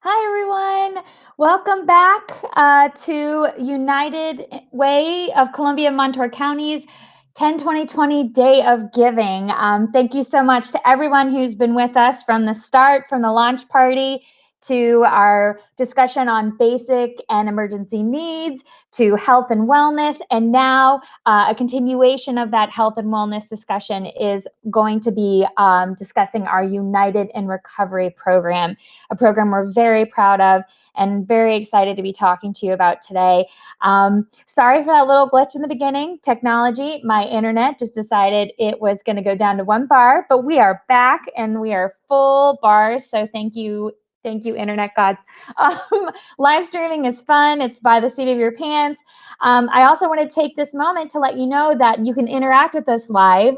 Hi, everyone. Welcome back to United Way of Columbia and Montour Counties 10-20-20 Day of Giving. Thank you so much to everyone who's been with us from the start, from the launch party to our discussion on basic and emergency needs, to health and wellness. And now a continuation of that health and wellness discussion is going to be discussing our United in Recovery program, a program we're very proud of and very excited to be talking to you about today. Sorry for that little glitch in the beginning. Technology, my internet just decided it was going to go down to 1 bar, but we are back and we are full bars. So thank you, internet gods. Live streaming is fun. It's by the seat of your pants. I also want to take this moment to let you know that you can interact with us live.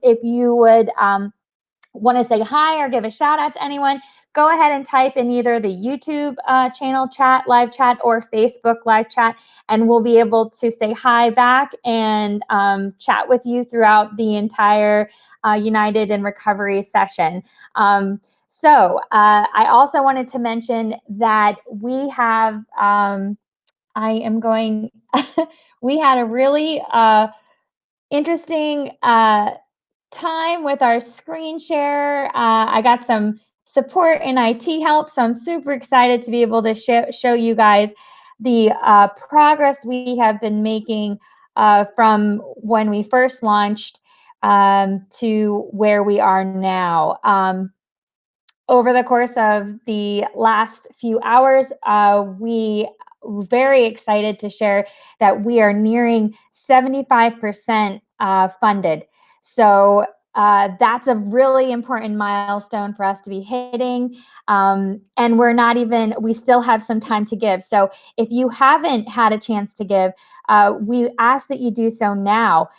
If you would want to say hi or give a shout out to anyone, go ahead and type in either the YouTube channel chat, live chat, or Facebook live chat, and we'll be able to say hi back and chat with you throughout the entire United in Recovery session. I also wanted to mention that we have, we had a really interesting time with our screen share. I got some support in IT help, so I'm super excited to be able to show you guys the progress we have been making from when we first launched to where we are now. Over the course of the last few hours, we very excited to share that we are nearing 75% funded. So that's a really important milestone for us to be hitting. And we still have some time to give. So if you haven't had a chance to give, we ask that you do so now.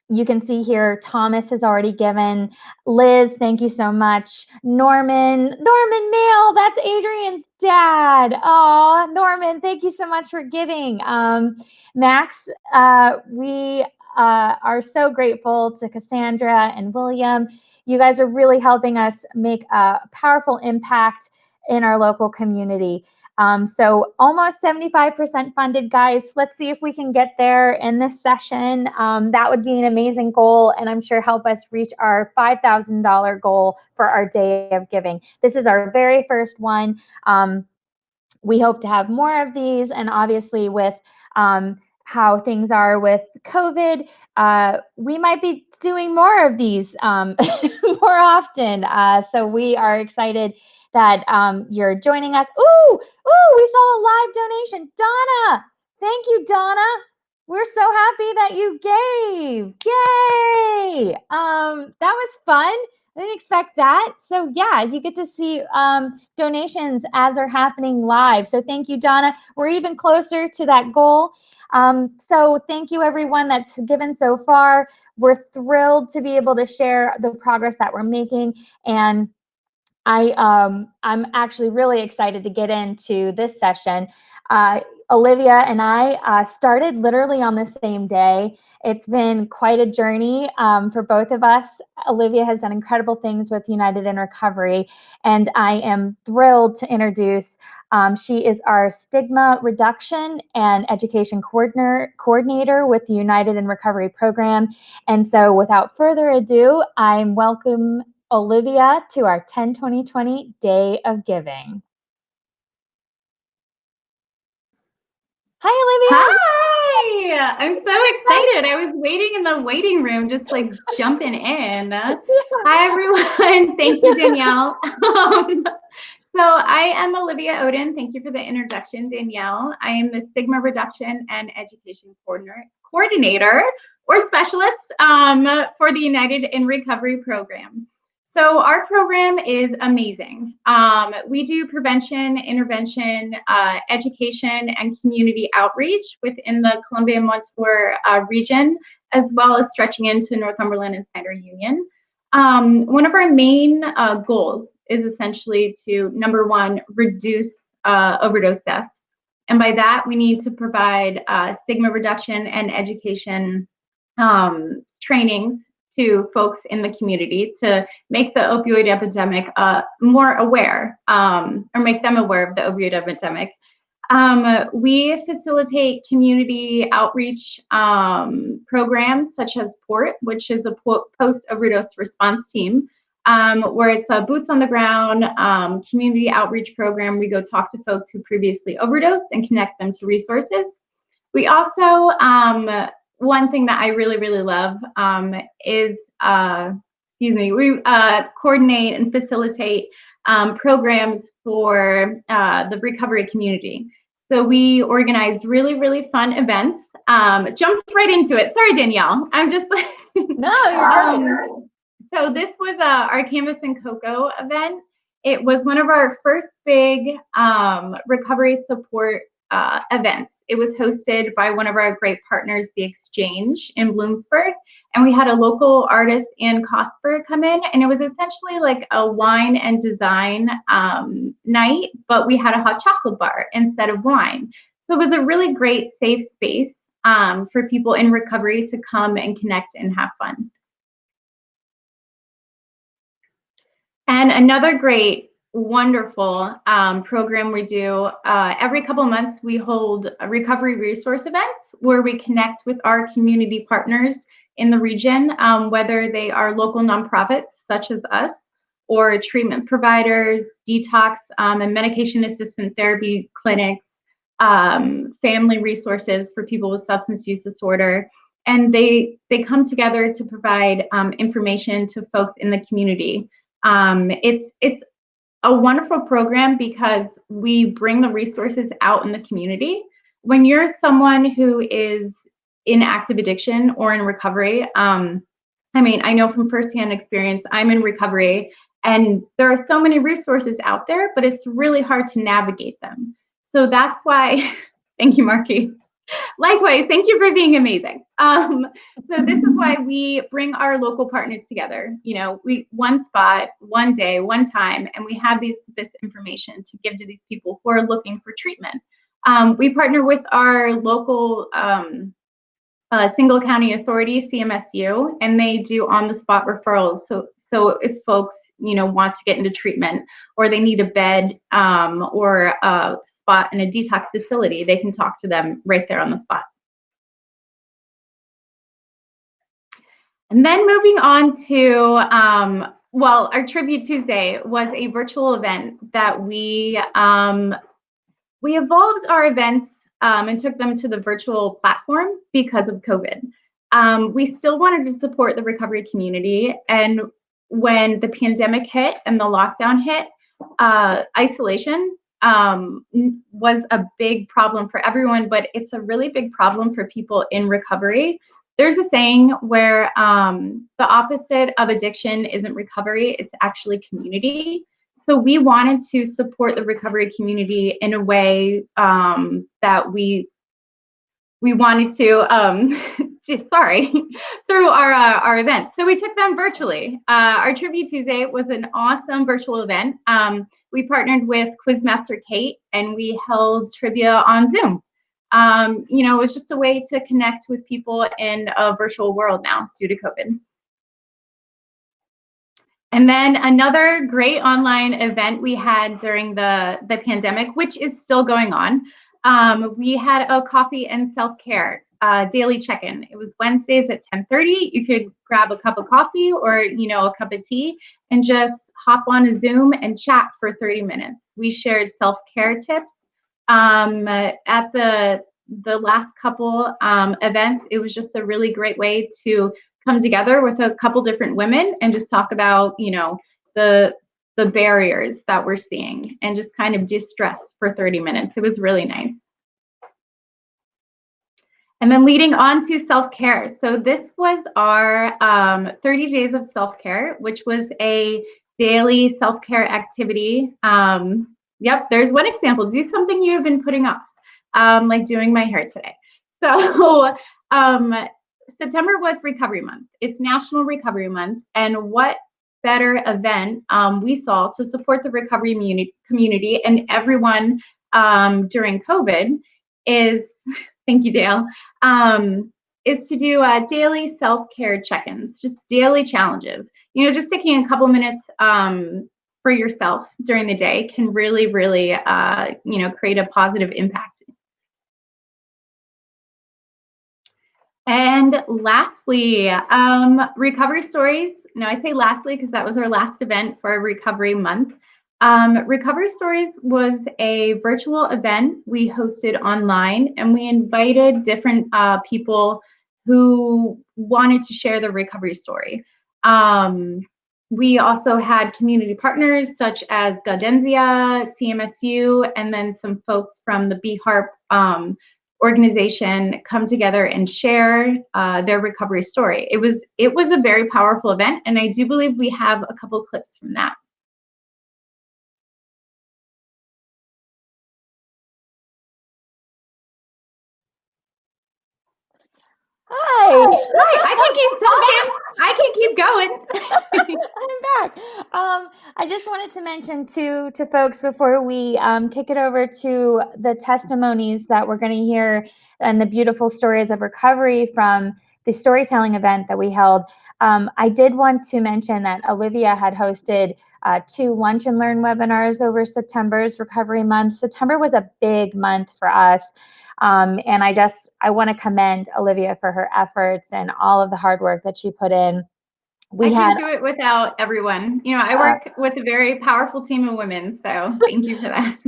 You can see here, Thomas has already given. Liz, thank you so much. Norman Mail, that's Adrian's dad. Oh, Norman, thank you so much for giving. Max, we are so grateful to Cassandra and William. You guys are really helping us make a powerful impact in our local community. So almost 75% funded, guys. Let's see if we can get there in this session. That would be an amazing goal, and I'm sure help us reach our $5,000 goal for our Day of Giving. This is our very first one. We hope to have more of these, and obviously with how things are with COVID, we might be doing more of these more often. So we are excited that you're joining us. Ooh, we saw a live donation. Donna, thank you, Donna. We're so happy that you gave. Yay! That was fun. I didn't expect that. So yeah, you get to see donations as they're happening live. So thank you, Donna. We're even closer to that goal. So thank you, everyone that's given so far. We're thrilled to be able to share the progress that we're making, and I'm actually really excited to get into this session. Olivia and I started literally on the same day. It's been quite a journey for both of us. Olivia has done incredible things with United in Recovery, and I am thrilled to introduce, she is our stigma reduction and education coordinator with the United in Recovery program. And so without further ado, I'm welcome Olivia to our 10-20-20 Day of Giving. Hi, Olivia. Hi, I'm so excited. I was waiting in the waiting room, just like jumping in. Hi, everyone. Thank you, Danielle. So I am Olivia Oden. Thank you for the introduction, Danielle. I am the Stigma Reduction and Education Coordinator or Specialist for the United in Recovery program. So our program is amazing. We do prevention, intervention, education, and community outreach within the Columbia and Montour region, as well as stretching into Northumberland and Snyder Union. One of our main goals is essentially to, number one, reduce overdose deaths. And by that, we need to provide stigma reduction and education trainings to folks in the community to make the opioid epidemic more aware, or make them aware of the opioid epidemic. We facilitate community outreach programs such as PORT, which is a post-overdose response team, where it's a boots on the ground community outreach program. We go talk to folks who previously overdosed and connect them to resources. We also, one thing that I really, really love is, we coordinate and facilitate programs for the recovery community. So we organize really, really fun events. Jumped right into it. Sorry, Danielle. I'm just No, you're great. So this was our Canvas and Cocoa event. It was one of our first big recovery support events. It was hosted by one of our great partners, The Exchange in Bloomsburg. And we had a local artist, Ann Cosper, come in. And it was essentially like a wine and design night, but we had a hot chocolate bar instead of wine. So it was a really great safe space for people in recovery to come and connect and have fun. And another great, wonderful program we do, every couple of months we hold recovery resource events where we connect with our community partners in the region, whether they are local nonprofits such as us, or treatment providers, detox and medication assisted therapy clinics, family resources for people with substance use disorder. And they come together to provide information to folks in the community. It's a wonderful program because we bring the resources out in the community. When you're someone who is in active addiction or in recovery, I mean, I know from firsthand experience, I'm in recovery and there are so many resources out there, but it's really hard to navigate them. So that's why, thank you, Marky. Likewise, thank you for being amazing. So this is why we bring our local partners together. You know, one spot, one day, one time, and we have this information to give to these people who are looking for treatment. We partner with our local single county authority, CMSU, and they do on-the-spot referrals. So if folks, you know, want to get into treatment or they need a bed or a spot in a detox facility, they can talk to them right there on the spot. And then moving on to, well, our Tribute Tuesday was a virtual event that we evolved our events and took them to the virtual platform because of COVID. We still wanted to support the recovery community, and when the pandemic hit and the lockdown hit, isolation was a big problem for everyone, but it's a really big problem for people in recovery. There's a saying where the opposite of addiction isn't recovery, it's actually community. So we wanted to support the recovery community in a way that we wanted to, sorry, through our event. So we took them virtually. Our Tribute Tuesday was an awesome virtual event. We partnered with Quizmaster Kate and we held trivia on Zoom. You know, it was just a way to connect with people in a virtual world now due to COVID. And then another great online event we had during the pandemic, which is still going on, we had a coffee and self-care daily check-in. It was Wednesdays at 10:30. You could grab a cup of coffee or, you know, a cup of tea and just hop on a Zoom and chat for 30 minutes. We shared self-care tips. At the last couple events, it was just a really great way to come together with a couple different women and just talk about, you know, the barriers that we're seeing and just kind of de-stress for 30 minutes. It was really nice. And then leading on to self-care. So this was our 30 days of self-care, which was a daily self-care activity. Yep, there's one example. Do something you have been putting off, like doing my hair today. So September was Recovery Month. It's National Recovery Month. And what better event we saw to support the recovery community and everyone during COVID is, thank you, Dale, is to do daily self-care check-ins, just daily challenges. Just taking a couple minutes for yourself during the day can really, really, create a positive impact. And lastly, recovery stories. Now, I say lastly because that was our last event for Recovery Month. Recovery Stories was a virtual event we hosted online, and we invited different people who wanted to share their recovery story. We also had community partners such as Gaudenzia, CMSU, and then some folks from the BHARP organization come together and share their recovery story. It was a very powerful event, and I do believe we have a couple clips from that. Hi. Oh, hi. I can keep talking. I can keep going. I'm back. I just wanted to mention to folks before we kick it over to the testimonies that we're going to hear and the beautiful stories of recovery from the storytelling event that we held. I did want to mention that Olivia had hosted 2 Lunch and Learn webinars over September's Recovery Month. September was a big month for us. And I want to commend Olivia for her efforts and all of the hard work that she put in. I can't do it without everyone. I work with a very powerful team of women, so thank you for that.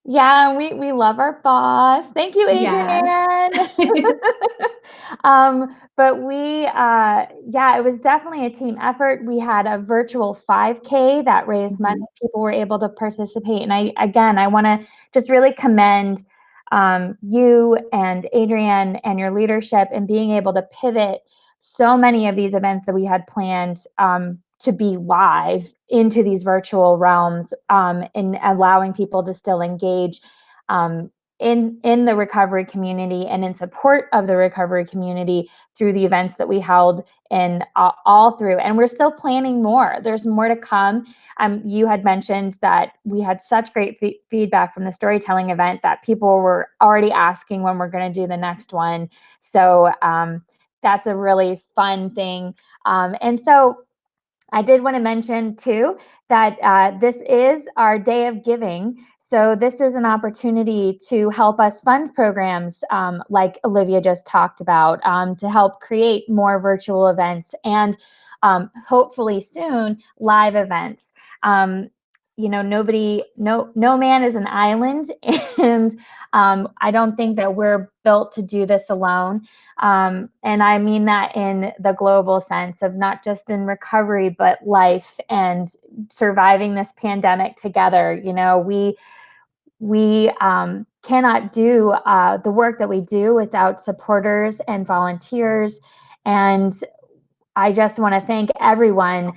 Yeah, we love our boss. Thank you, Adrienne. But it was definitely a team effort. We had a virtual 5K that raised money. People were able to participate. And I want to just really commend you and Adrienne and your leadership in being able to pivot so many of these events that we had planned to be live into these virtual realms, and allowing people to still engage in the recovery community and in support of the recovery community through the events that we held and all through. And we're still planning more. There's more to come. You had mentioned that we had such great feedback from the storytelling event that people were already asking when we're going to do the next one. So that's a really fun thing. And so I did want to mention too that this is our day of giving. So this is an opportunity to help us fund programs like Olivia just talked about, to help create more virtual events and hopefully soon live events. No man is an island, and I don't think that we're built to do this alone. And I mean that in the global sense of not just in recovery, but life and surviving this pandemic together. We cannot do the work that we do without supporters and volunteers. And I just want to thank everyone.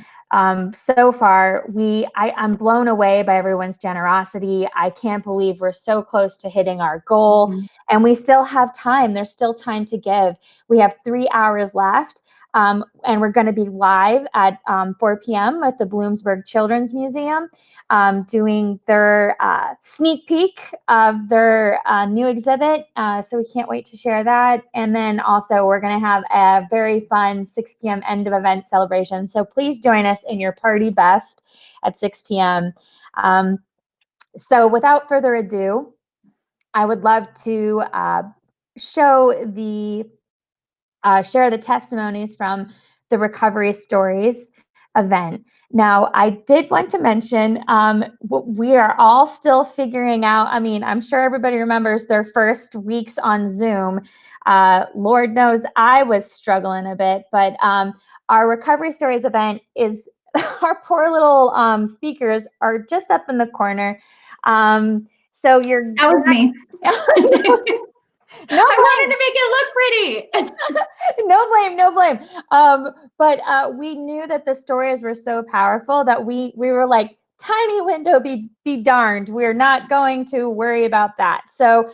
So far, I'm blown away by everyone's generosity. I can't believe we're so close to hitting our goal, and we still have time. There's still time to give. We have 3 hours left, and we're going to be live at 4 p.m. at the Bloomsburg Children's Museum, doing their sneak peek of their new exhibit. So we can't wait to share that. And then also we're going to have a very fun 6 p.m. end of event celebration. So please join us in your party best at 6 p.m. So without further ado, I would love to share the testimonies from the Recovery Stories event. Now, I did want to mention we are all still figuring out. I mean, I'm sure everybody remembers their first weeks on Zoom. Lord knows I was struggling a bit, but our Recovery Stories event is our poor little speakers are just up in the corner. So you're That was me. No, I wanted to make it look pretty. No blame. But we knew that the stories were so powerful that we were like, tiny window be darned. We're not going to worry about that. So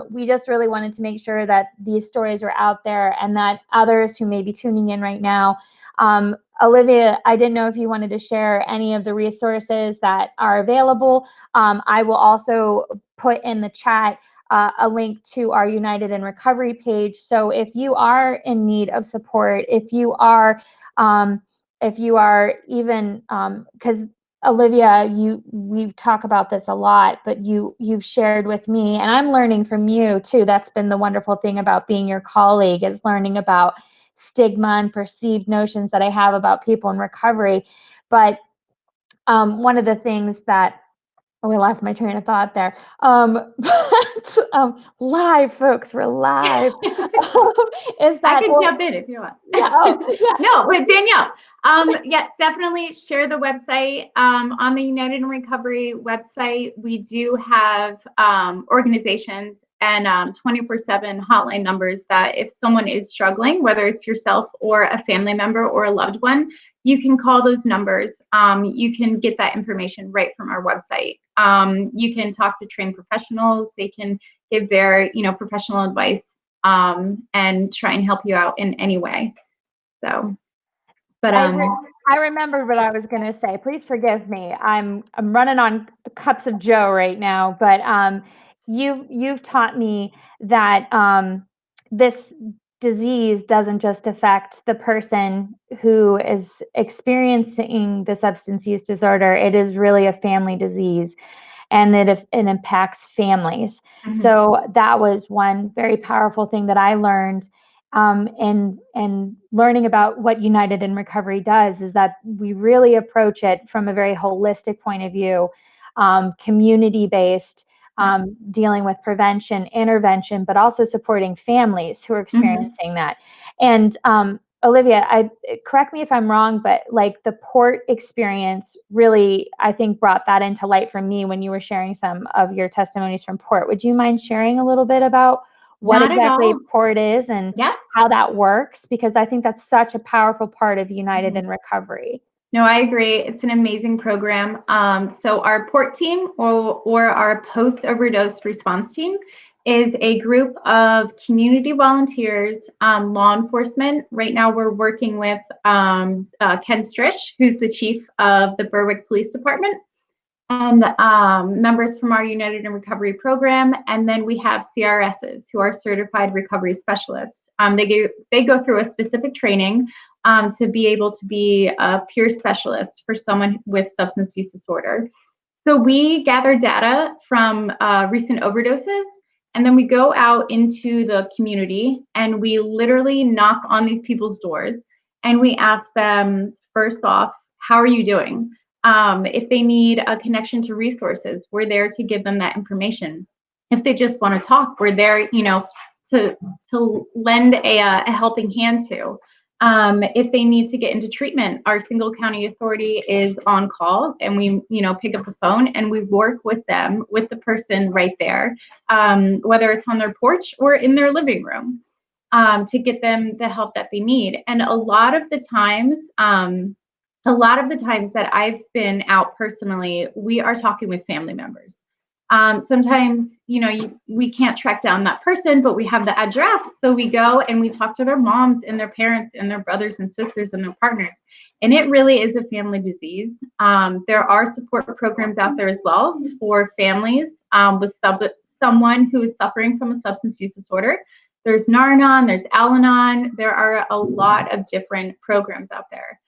we just really wanted to make sure that these stories were out there and that others who may be tuning in right now. Olivia, I didn't know if you wanted to share any of the resources that are available. I will also put in the chat a link to our United in Recovery page. So if you are in need of support, if you are even, because Olivia, we talk about this a lot, but you've shared with me, and I'm learning from you too. That's been the wonderful thing about being your colleague, is learning about stigma and perceived notions that I have about people in recovery. But one of the things that, oh, I lost my train of thought there. But live, folks, we're live. Is I that, can well, jump in if you want. yeah, oh, yeah. No, but Danielle, yeah, definitely share the website. On the United in Recovery website, we do have organizations and 24/7 hotline numbers that if someone is struggling, whether it's yourself or a family member or a loved one, you can call those numbers. You can get that information right from our website. You can talk to trained professionals. They can give their, professional advice and try and help you out in any way. So, but I remembered what I was going to say. Please forgive me. I'm running on cups of Joe right now, but you've taught me that this disease doesn't just affect the person who is experiencing the substance use disorder. It is really a family disease, and it impacts families. mhm. So that was one very powerful thing that I learned. And learning about what United in Recovery does is that we really approach it from a very holistic point of view, community-based, dealing with prevention, intervention, but also supporting families who are experiencing that. And Olivia, correct me if I'm wrong, but like the port experience really, I think, brought that into light for me when you were sharing some of your testimonies from port. Would you mind sharing a little bit about what Not at exactly all. port is and Yes. how that works? Because I think that's such a powerful part of United Mhm. in Recovery. No, I agree. It's an amazing program. So our port team or our post overdose response team is a group of community volunteers, law enforcement. Right now, we're working with Ken Strish, who's the chief of the Berwick Police Department, and members from our United in Recovery program. And then we have CRSs, who are certified recovery specialists. They go through a specific training to be able to be a peer specialist for someone with substance use disorder. So we gather data from recent overdoses, and then we go out into the community and we literally knock on these people's doors and we ask them, first off, how are you doing? If they need a connection to resources, we're there to give them that information. If they just want to talk, we're there, to lend a helping hand to. If they need to get into treatment, our single county authority is on call, and we, pick up the phone and we work with them, with the person right there, whether it's on their porch or in their living room, to get them the help that they need. And a lot of the times that I've been out personally, we are talking with family members. Sometimes, we can't track down that person, but we have the address. So we go and we talk to their moms and their parents and their brothers and sisters and their partners. And it really is a family disease. There are support programs out there as well for families with someone who is suffering from a substance use disorder. There's Nar-Anon, there's Al-Anon. There are a lot of different programs out there.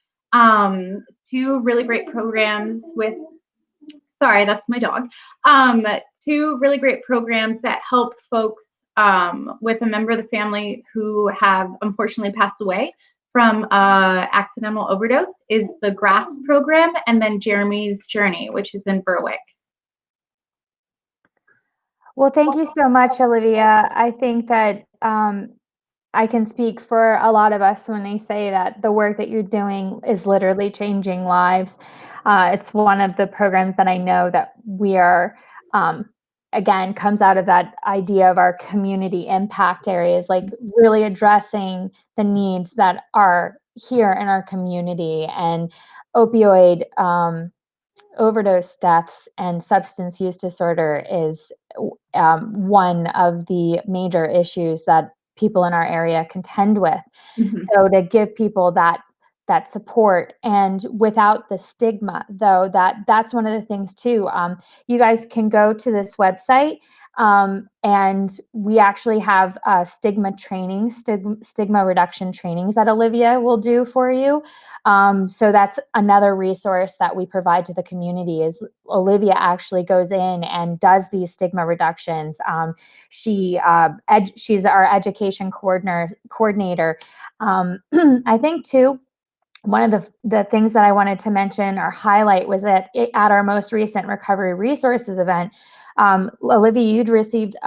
Two really great programs with, sorry, that's my dog. Two really great programs that help folks with a member of the family who have unfortunately passed away from accidental overdose is the GRASP program, and then Jeremy's Journey, which is in Berwick. Well, thank you so much, Olivia. I think that I can speak for a lot of us when they say that the work that you're doing is literally changing lives. It's one of the programs that I know that we are, again, comes out of that idea of our community impact areas, like really addressing the needs that are here in our community. And opioid overdose deaths and substance use disorder is one of the major issues that people in our area contend with. Mhm. So to give people that support, and without the stigma, though, that's one of the things too. You guys can go to this website. And we actually have stigma reduction trainings that Olivia will do for you. So that's another resource that we provide to the community. Is Olivia actually goes in and does these stigma reductions. She's our education coordinator. I think too, one of the things that I wanted to mention or highlight was that at our most recent Recovery Resources event, Olivia, you'd received,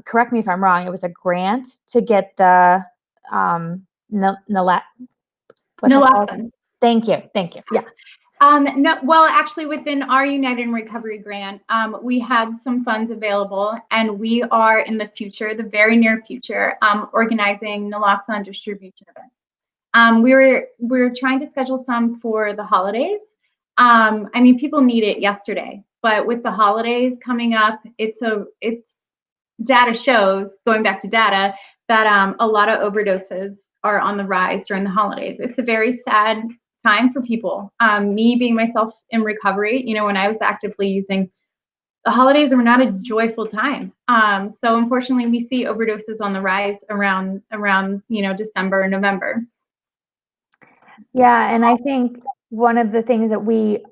correct me if I'm wrong, it was a grant to get the what's it called? Naloxone. Thank you. Yeah. No, well, actually, within our United in Recovery grant, we had some funds available, and we are in the future, the very near future, organizing naloxone distribution events. We were trying to schedule some for the holidays. I mean, people need it yesterday, but with the holidays coming up, it's data shows, going back to data, that a lot of overdoses are on the rise during the holidays. It's a very sad time for people. Me being myself in recovery, when I was actively using, the holidays were not a joyful time. So unfortunately, we see overdoses on the rise around December and November. Yeah, and I think one of the things that we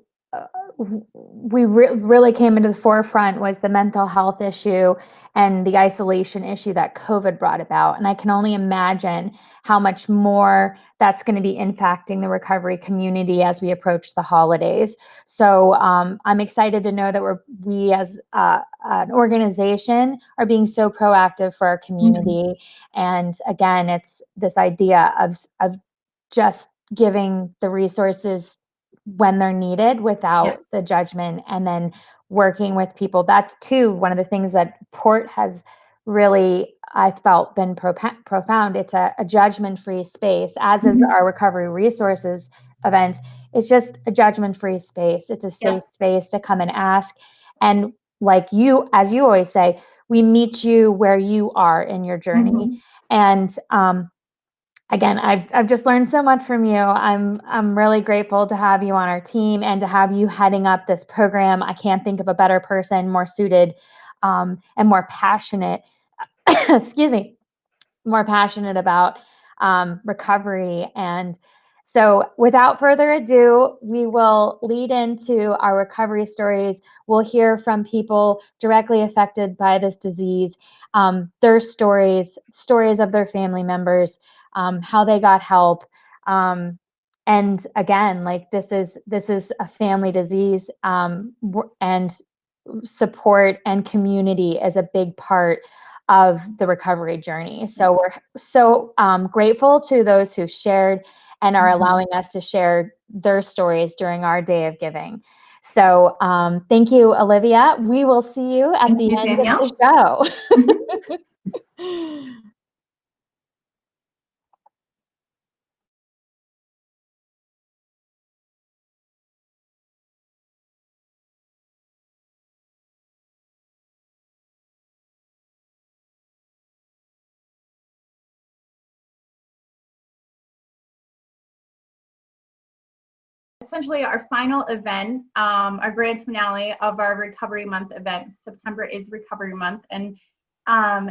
really came into the forefront was the mental health issue and the isolation issue that COVID brought about. And I can only imagine how much more that's going to be impacting the recovery community as we approach the holidays. So I'm excited to know that we as an organization are being so proactive for our community. Mm-hmm. And again, it's this idea of just giving the resources when they're needed without the judgment, and then working with people. That's too one of the things that Port has really, I felt, been profound. It's a judgment-free space, as is our Recovery Resources events. It's just a judgment-free space. It's a safe space to come and ask. And like you, as you always say, we meet you where you are in your journey. And again, I've just learned so much from you. I'm really grateful to have you on our team and to have you heading up this program. I can't think of a better person, more suited, and more passionate. excuse me, more passionate about recovery. And so without further ado, we will lead into our recovery stories. We'll hear from people directly affected by this disease, their stories of their family members, how they got help. And again, like this is a family disease, and support and community is a big part of the recovery journey. So we're so grateful to those who shared and are allowing us to share their stories during our day of giving. So thank you, Olivia. We will see you at the end of the show. Essentially our final event, our grand finale of our Recovery Month event. September is Recovery Month, and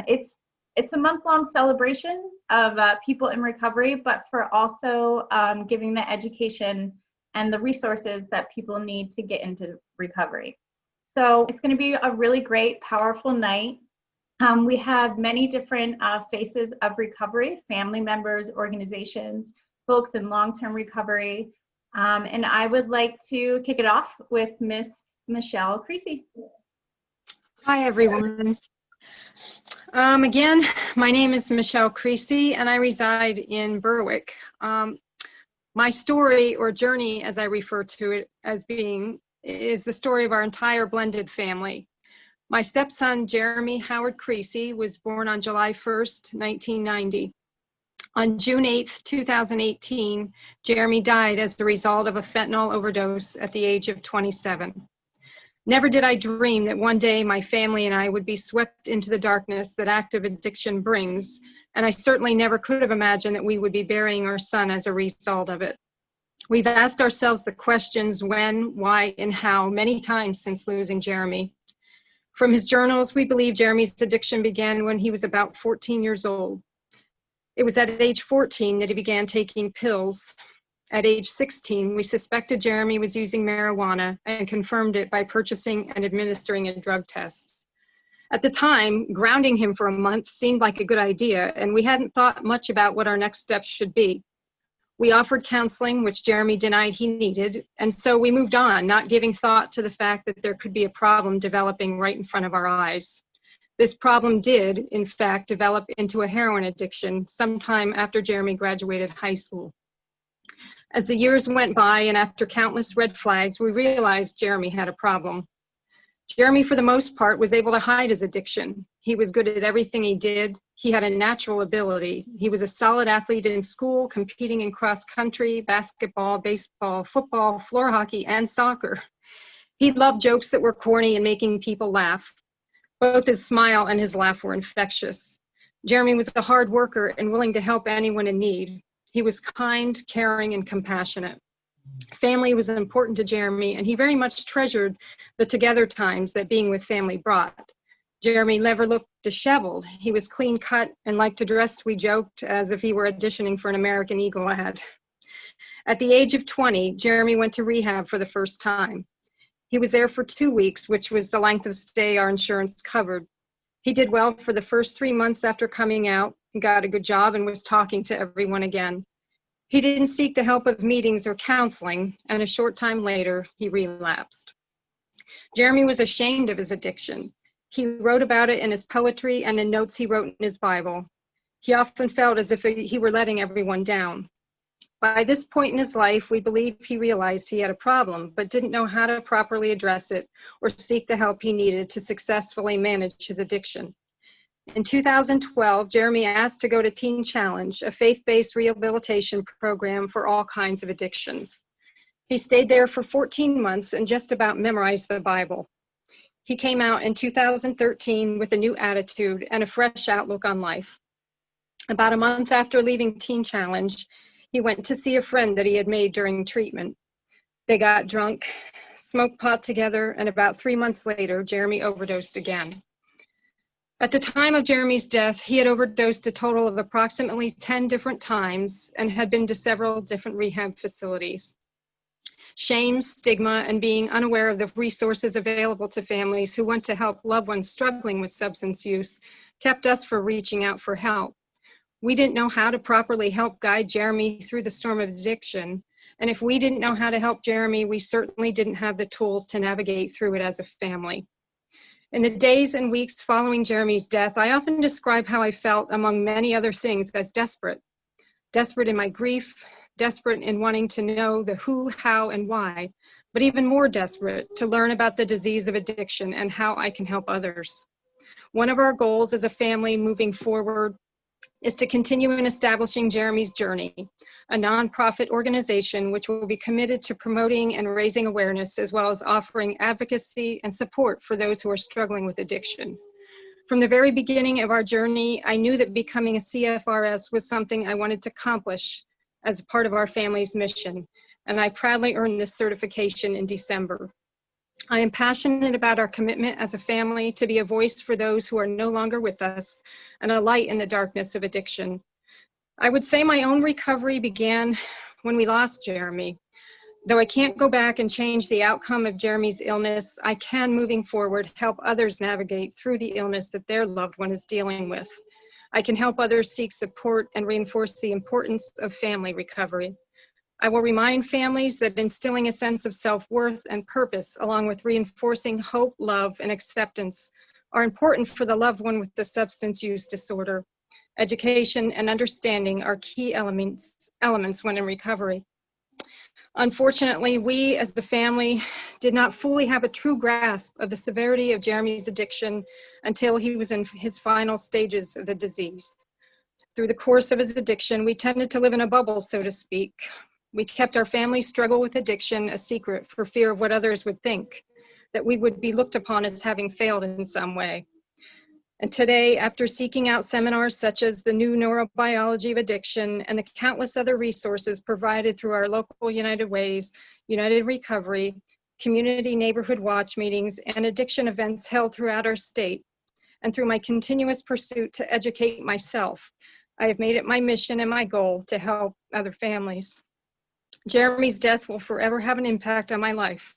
it's a month-long celebration of people in recovery, but for also giving the education and the resources that people need to get into recovery. So it's going to be a really great, powerful night. We have many different faces of recovery, family members, organizations, folks in long-term recovery. And I would like to kick it off with Miss Michelle Creasy. Hi, everyone. Again, my name is Michelle Creasy, and I reside in Berwick. My story, or journey as I refer to it as being, is the story of our entire blended family. My stepson, Jeremy Howard Creasy, was born on July 1st, 1990. On June 8th, 2018, Jeremy died as the result of a fentanyl overdose at the age of 27. Never did I dream that one day my family and I would be swept into the darkness that active addiction brings, and I certainly never could have imagined that we would be burying our son as a result of it. We've asked ourselves the questions when, why, and how many times since losing Jeremy. From his journals, we believe Jeremy's addiction began when he was about 14 years old. It was at age 14 that he began taking pills. At age 16, we suspected Jeremy was using marijuana and confirmed it by purchasing and administering a drug test. At the time, grounding him for a month seemed like a good idea, and we hadn't thought much about what our next steps should be. We offered counseling, which Jeremy denied he needed, and so we moved on, not giving thought to the fact that there could be a problem developing right in front of our eyes. This problem did, in fact, develop into a heroin addiction sometime after Jeremy graduated high school. As the years went by and after countless red flags, we realized Jeremy had a problem. Jeremy, for the most part, was able to hide his addiction. He was good at everything he did. He had a natural ability. He was a solid athlete in school, competing in cross country, basketball, baseball, football, floor hockey, and soccer. He loved jokes that were corny and making people laugh. Both his smile and his laugh were infectious. Jeremy was a hard worker and willing to help anyone in need. He was kind, caring, and compassionate. Family was important to Jeremy, and he very much treasured the together times that being with family brought. Jeremy never looked disheveled. He was clean cut and liked to dress, we joked, as if he were auditioning for an American Eagle ad. At the age of 20, Jeremy went to rehab for the first time. He was there for 2 weeks, which was the length of stay our insurance covered. He did well for the first 3 months after coming out, got a good job, and was talking to everyone again. He didn't seek the help of meetings or counseling, and a short time later, he relapsed. Jeremy was ashamed of his addiction. He wrote about it in his poetry and in notes he wrote in his Bible. He often felt as if he were letting everyone down. By this point in his life, we believe he realized he had a problem, but didn't know how to properly address it or seek the help he needed to successfully manage his addiction. In 2012, Jeremy asked to go to Teen Challenge, a faith-based rehabilitation program for all kinds of addictions. He stayed there for 14 months and just about memorized the Bible. He came out in 2013 with a new attitude and a fresh outlook on life. About a month after leaving Teen Challenge, he went to see a friend that he had made during treatment. They got drunk, smoked pot together, and about 3 months later, Jeremy overdosed again. At the time of Jeremy's death, he had overdosed a total of approximately 10 different times and had been to several different rehab facilities. Shame, stigma, and being unaware of the resources available to families who want to help loved ones struggling with substance use kept us from reaching out for help. We didn't know how to properly help guide Jeremy through the storm of addiction, and if we didn't know how to help Jeremy, we certainly didn't have the tools to navigate through it as a family. In the days and weeks following Jeremy's death, I often describe how I felt, among many other things, as desperate. Desperate in my grief, desperate in wanting to know the who, how, and why, but even more desperate to learn about the disease of addiction and how I can help others. One of our goals as a family moving forward is to continue in establishing Jeremy's Journey, a nonprofit organization which will be committed to promoting and raising awareness, as well as offering advocacy and support for those who are struggling with addiction. From the very beginning of our journey, I knew that becoming a CFRS was something I wanted to accomplish as a part of our family's mission, and I proudly earned this certification in December. I am passionate about our commitment as a family to be a voice for those who are no longer with us and a light in the darkness of addiction. I would say my own recovery began when we lost Jeremy. Though I can't go back and change the outcome of Jeremy's illness, I can, moving forward, help others navigate through the illness that their loved one is dealing with. I can help others seek support and reinforce the importance of family recovery. I will remind families that instilling a sense of self-worth and purpose, along with reinforcing hope, love, and acceptance, are important for the loved one with the substance use disorder. Education and understanding are key elements when in recovery. Unfortunately, we as the family did not fully have a true grasp of the severity of Jeremy's addiction until he was in his final stages of the disease. Through the course of his addiction, we tended to live in a bubble, so to speak. We kept our family's struggle with addiction a secret for fear of what others would think, that we would be looked upon as having failed in some way. And today, after seeking out seminars such as the new neurobiology of addiction and the countless other resources provided through our local United Ways, United Recovery, community neighborhood watch meetings, and addiction events held throughout our state. And through my continuous pursuit to educate myself, I have made it my mission and my goal to help other families. Jeremy's death will forever have an impact on my life,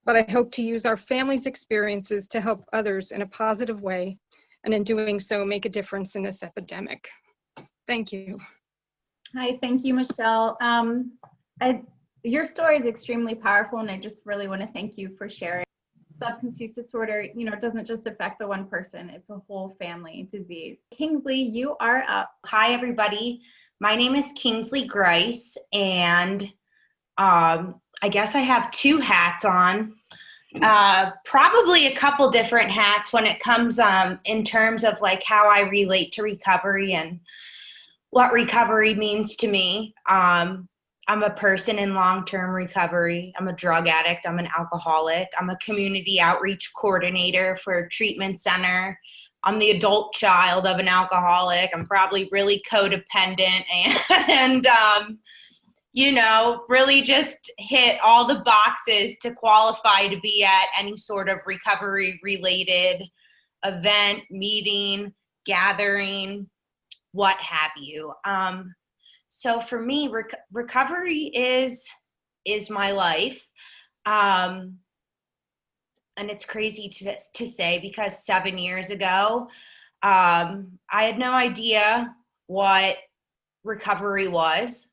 but I hope to use our family's experiences to help others in a positive way, and in doing so, make a difference in this epidemic. Thank you. Hi, thank you, Michelle. Your story is extremely powerful, and I just really want to thank you for sharing. Substance use disorder, you know, it doesn't just affect the one person, it's a whole family disease. Kingsley, you are up. Hi, everybody. My name is Kingsley Grice, and I guess I have two hats on. Probably a couple different hats when it comes in terms of like how I relate to recovery and what recovery means to me. I'm a person in long-term recovery. I'm a drug addict. I'm an alcoholic. I'm a community outreach coordinator for a treatment center. I'm the adult child of an alcoholic. I'm probably really codependent and you know, really just hit all the boxes to qualify to be at any sort of recovery-related event, meeting, gathering, what have you. So for me, recovery is my life. And it's crazy to say because 7 years ago, I had no idea what recovery was.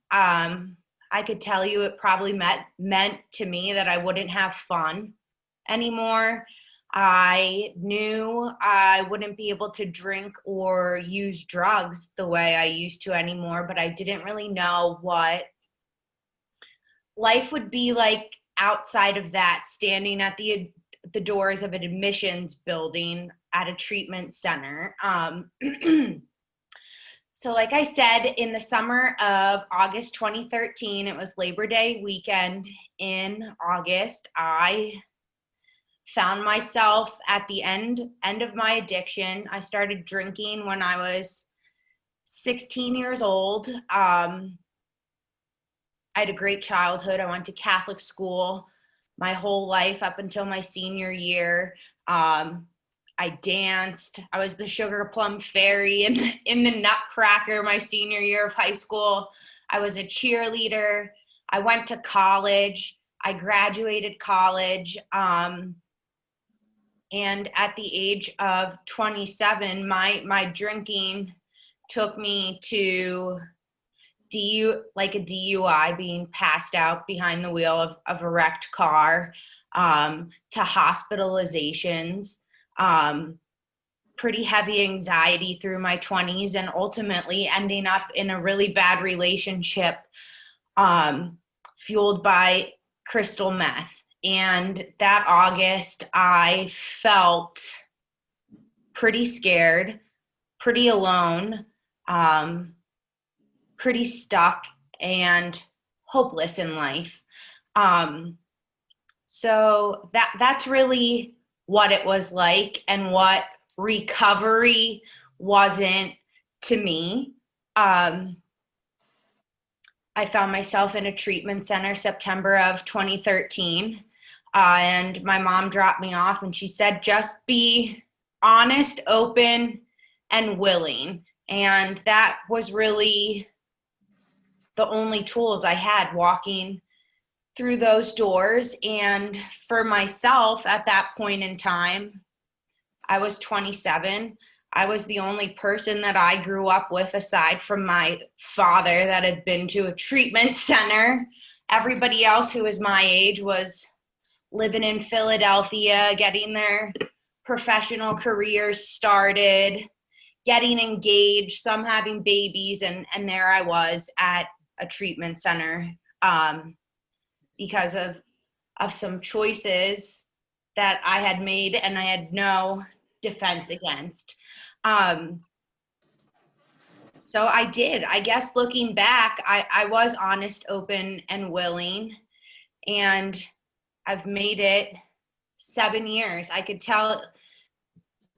I could tell you it probably meant to me that I wouldn't have fun anymore. I knew I wouldn't be able to drink or use drugs the way I used to anymore, but I didn't really know what life would be like outside of that, standing at the doors of an admissions building at a treatment center. So like I said, in the summer of August 2013, it was Labor Day weekend in August, I found myself at the end of my addiction. I started drinking when I was 16 years old. I had a great childhood. I went to Catholic school my whole life up until my senior year. I danced. I was the Sugar Plum Fairy in the Nutcracker my senior year of high school. I was a cheerleader. I went to college. I graduated college. And at the age of 27, my drinking took me to like a DUI, being passed out behind the wheel of a wrecked car, to hospitalizations, pretty heavy anxiety through my 20s, and ultimately ending up in a really bad relationship, fueled by crystal meth. And that August, I felt pretty scared, pretty alone, pretty stuck and hopeless in life. So that's really what it was like and what recovery wasn't to me. I found myself in a treatment center September of 2013. And my mom dropped me off and she said, just be honest, open, and willing. And that was really the only tools I had walking through those doors. And for myself at that point in time, I was 27. I was the only person that I grew up with aside from my father that had been to a treatment center. Everybody else who was my age was living in Philadelphia, getting their professional careers started, getting engaged, some having babies, and there I was at a treatment center because of some choices that I had made and I had no defense against. So I did. I guess looking back, I was honest, open, and willing, and I've made it 7 years. I could tell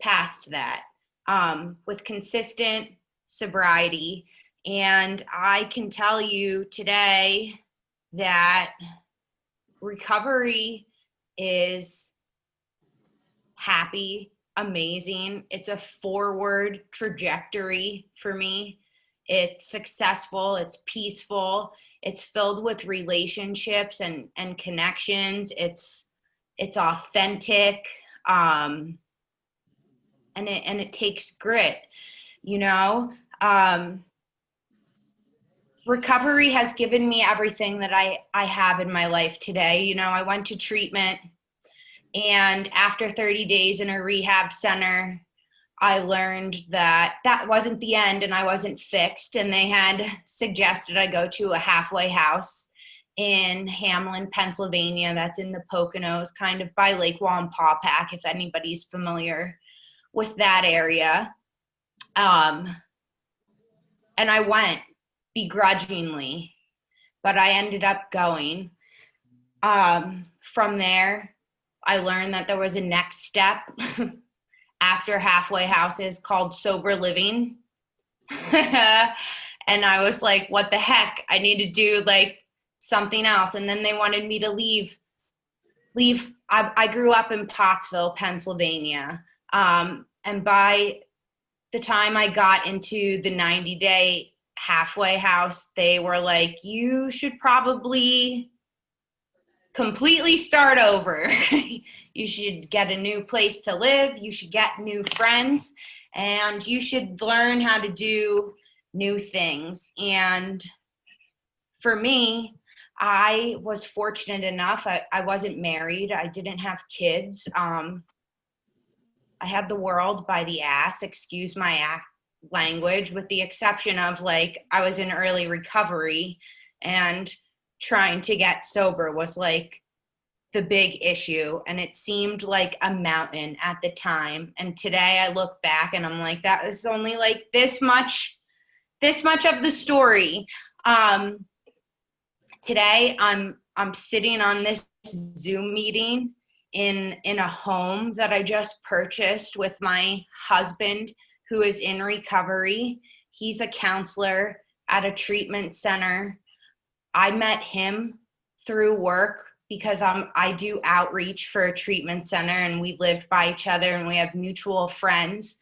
past that with consistent sobriety. And I can tell you today that recovery is happy, amazing. It's a forward trajectory for me. It's successful, it's peaceful, it's filled with relationships and connections. It's authentic, and it takes grit, you know. Recovery has given me everything that I have in my life today. You know, I went to treatment, and after 30 days in a rehab center, I learned that that wasn't the end and I wasn't fixed. And they had suggested I go to a halfway house in Hamlin, Pennsylvania. That's in the Poconos, kind of by Lake Wallenpaupack, if anybody's familiar with that area. And I went begrudgingly, but I ended up going. From there, I learned that there was a next step after halfway houses called sober living. And I was like, what the heck? I need to do like something else. And then they wanted me to leave. I grew up in Pottsville, Pennsylvania. And by the time I got into the 90-day halfway house, they were like, you should probably completely start over. You should get a new place to live. You should get new friends, and you should learn how to do new things. And for me, I was fortunate enough. I wasn't married. I didn't have kids. I had the world by the ass, excuse my language, with the exception of like I was in early recovery, and trying to get sober was like the big issue, and it seemed like a mountain at the time. And today I look back and I'm like, that was only like this much of the story. Today I'm sitting on this Zoom meeting in a home that I just purchased with my husband, who is in recovery. He's a counselor at a treatment center. I met him through work because I do outreach for a treatment center, and we lived by each other, and we have mutual friends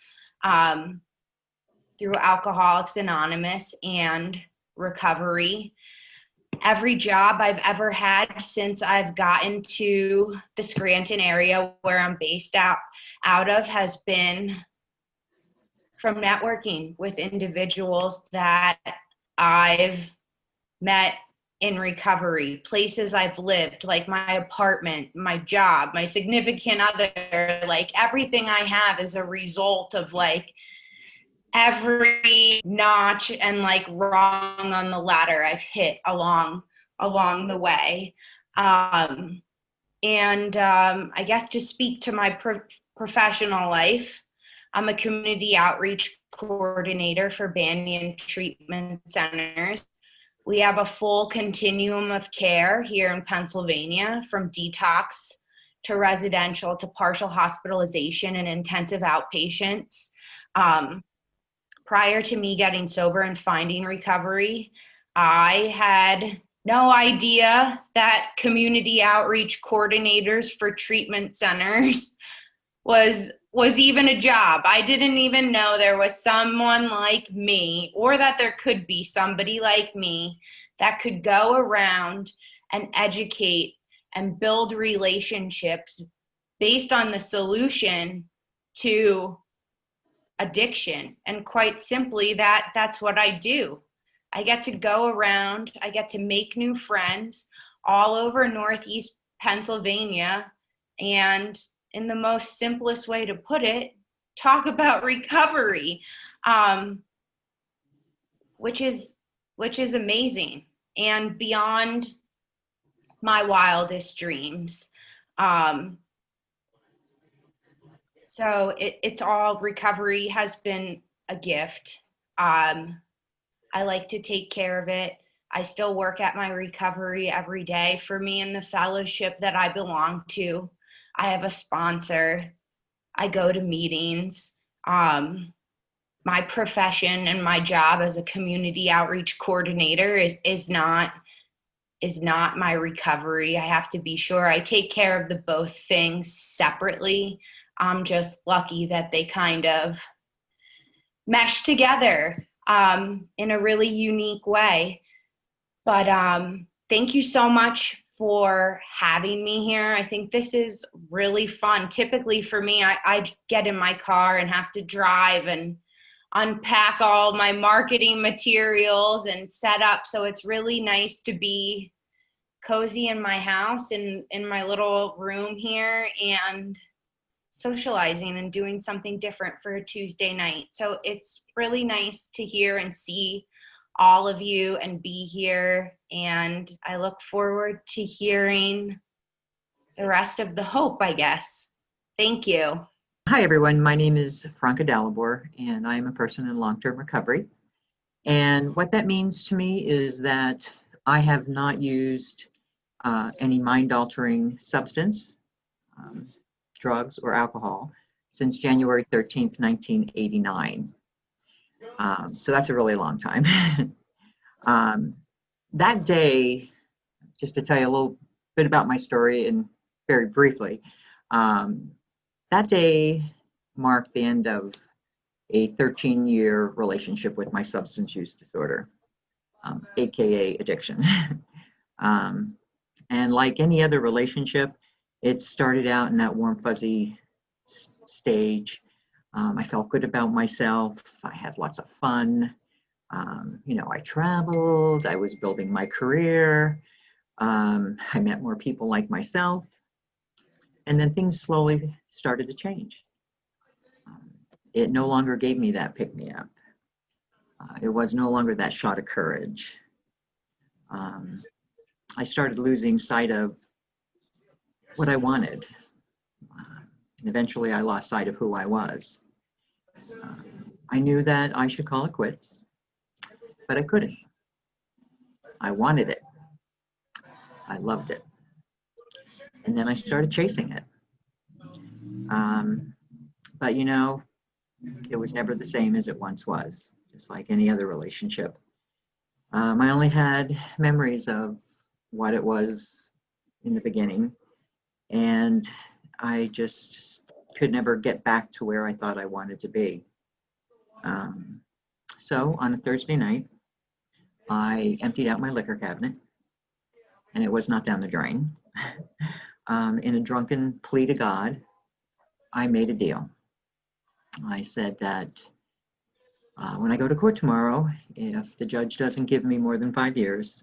through Alcoholics Anonymous and recovery. Every job I've ever had since I've gotten to the Scranton area where I'm based out of has been from networking with individuals that I've met in recovery, places I've lived, like my apartment, my job, my significant other. Like everything I have is a result of like every notch and like rung on the ladder I've hit along the way. I guess to speak to my professional life, I'm a community outreach coordinator for Banyan Treatment Centers. We have a full continuum of care here in Pennsylvania, from detox to residential to partial hospitalization and intensive outpatients. Prior to me getting sober and finding recovery, I had no idea that community outreach coordinators for treatment centers was even a job. I didn't even know there was someone like me, or that there could be somebody like me that could go around and educate and build relationships based on the solution to addiction. And quite simply, that's what I do. I get to go around, I get to make new friends all over Northeast Pennsylvania, and in the most simplest way to put it, talk about recovery, which is amazing and beyond my wildest dreams. So it's all, recovery has been a gift. I like to take care of it. I still work at my recovery every day. For me, in the fellowship that I belong to, I have a sponsor. I go to meetings. My profession and my job as a community outreach coordinator is not is not my recovery. I have to be sure I take care of the both things separately. I'm just lucky that they kind of mesh together in a really unique way. But thank you so much for having me here. I think this is really fun. Typically for me, I get in my car and have to drive and unpack all my marketing materials and set up. So it's really nice to be cozy in my house and in my little room here and socializing and doing something different for a Tuesday night. So it's really nice to hear and see all of you and be here. And I look forward to hearing the rest of the hope, I guess. Thank you. Hi, everyone. My name is Franca Dalibor, and I am a person in long-term recovery. And what that means to me is that I have not used any mind-altering substance, drugs, or alcohol since January 13th, 1989. So that's a really long time. That day, just to tell you a little bit about my story and very briefly, that day marked the end of a 13-year relationship with my substance use disorder, AKA addiction. And like any other relationship, it started out in that warm, fuzzy stage. I felt good about myself. I had lots of fun. I traveled. I was building my career. I met more people like myself. And then things slowly started to change. It no longer gave me that pick-me-up. It was no longer that shot of courage. I started losing sight of what I wanted. And eventually I lost sight of who I was. I knew that I should call it quits, but I couldn't. I wanted it. I loved it. And then I started chasing it. But it was never the same as it once was, just like any other relationship. I only had memories of what it was in the beginning, and I just could never get back to where I thought I wanted to be. So on a Thursday night, I emptied out my liquor cabinet, and it was not down the drain. In a drunken plea to God, I made a deal. I said that when I go to court tomorrow, if the judge doesn't give me more than 5 years,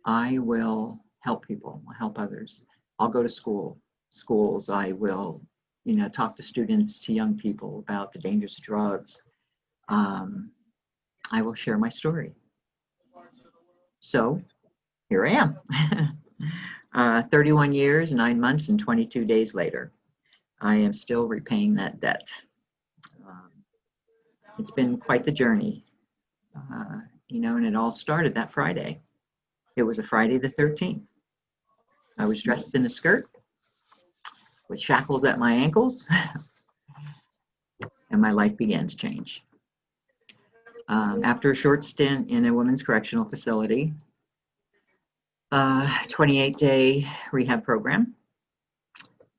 I will help people, help others. I'll go to schools. I will, talk to students, to young people about the dangers of drugs. I will share my story. So here I am. 31 years, 9 months, and 22 days later, I am still repaying that debt. It's been quite the journey, and it all started that Friday. It was a Friday the 13th. I was dressed in a skirt with shackles at my ankles, and my life began to change. After a short stint in a women's correctional facility, 28-day rehab program,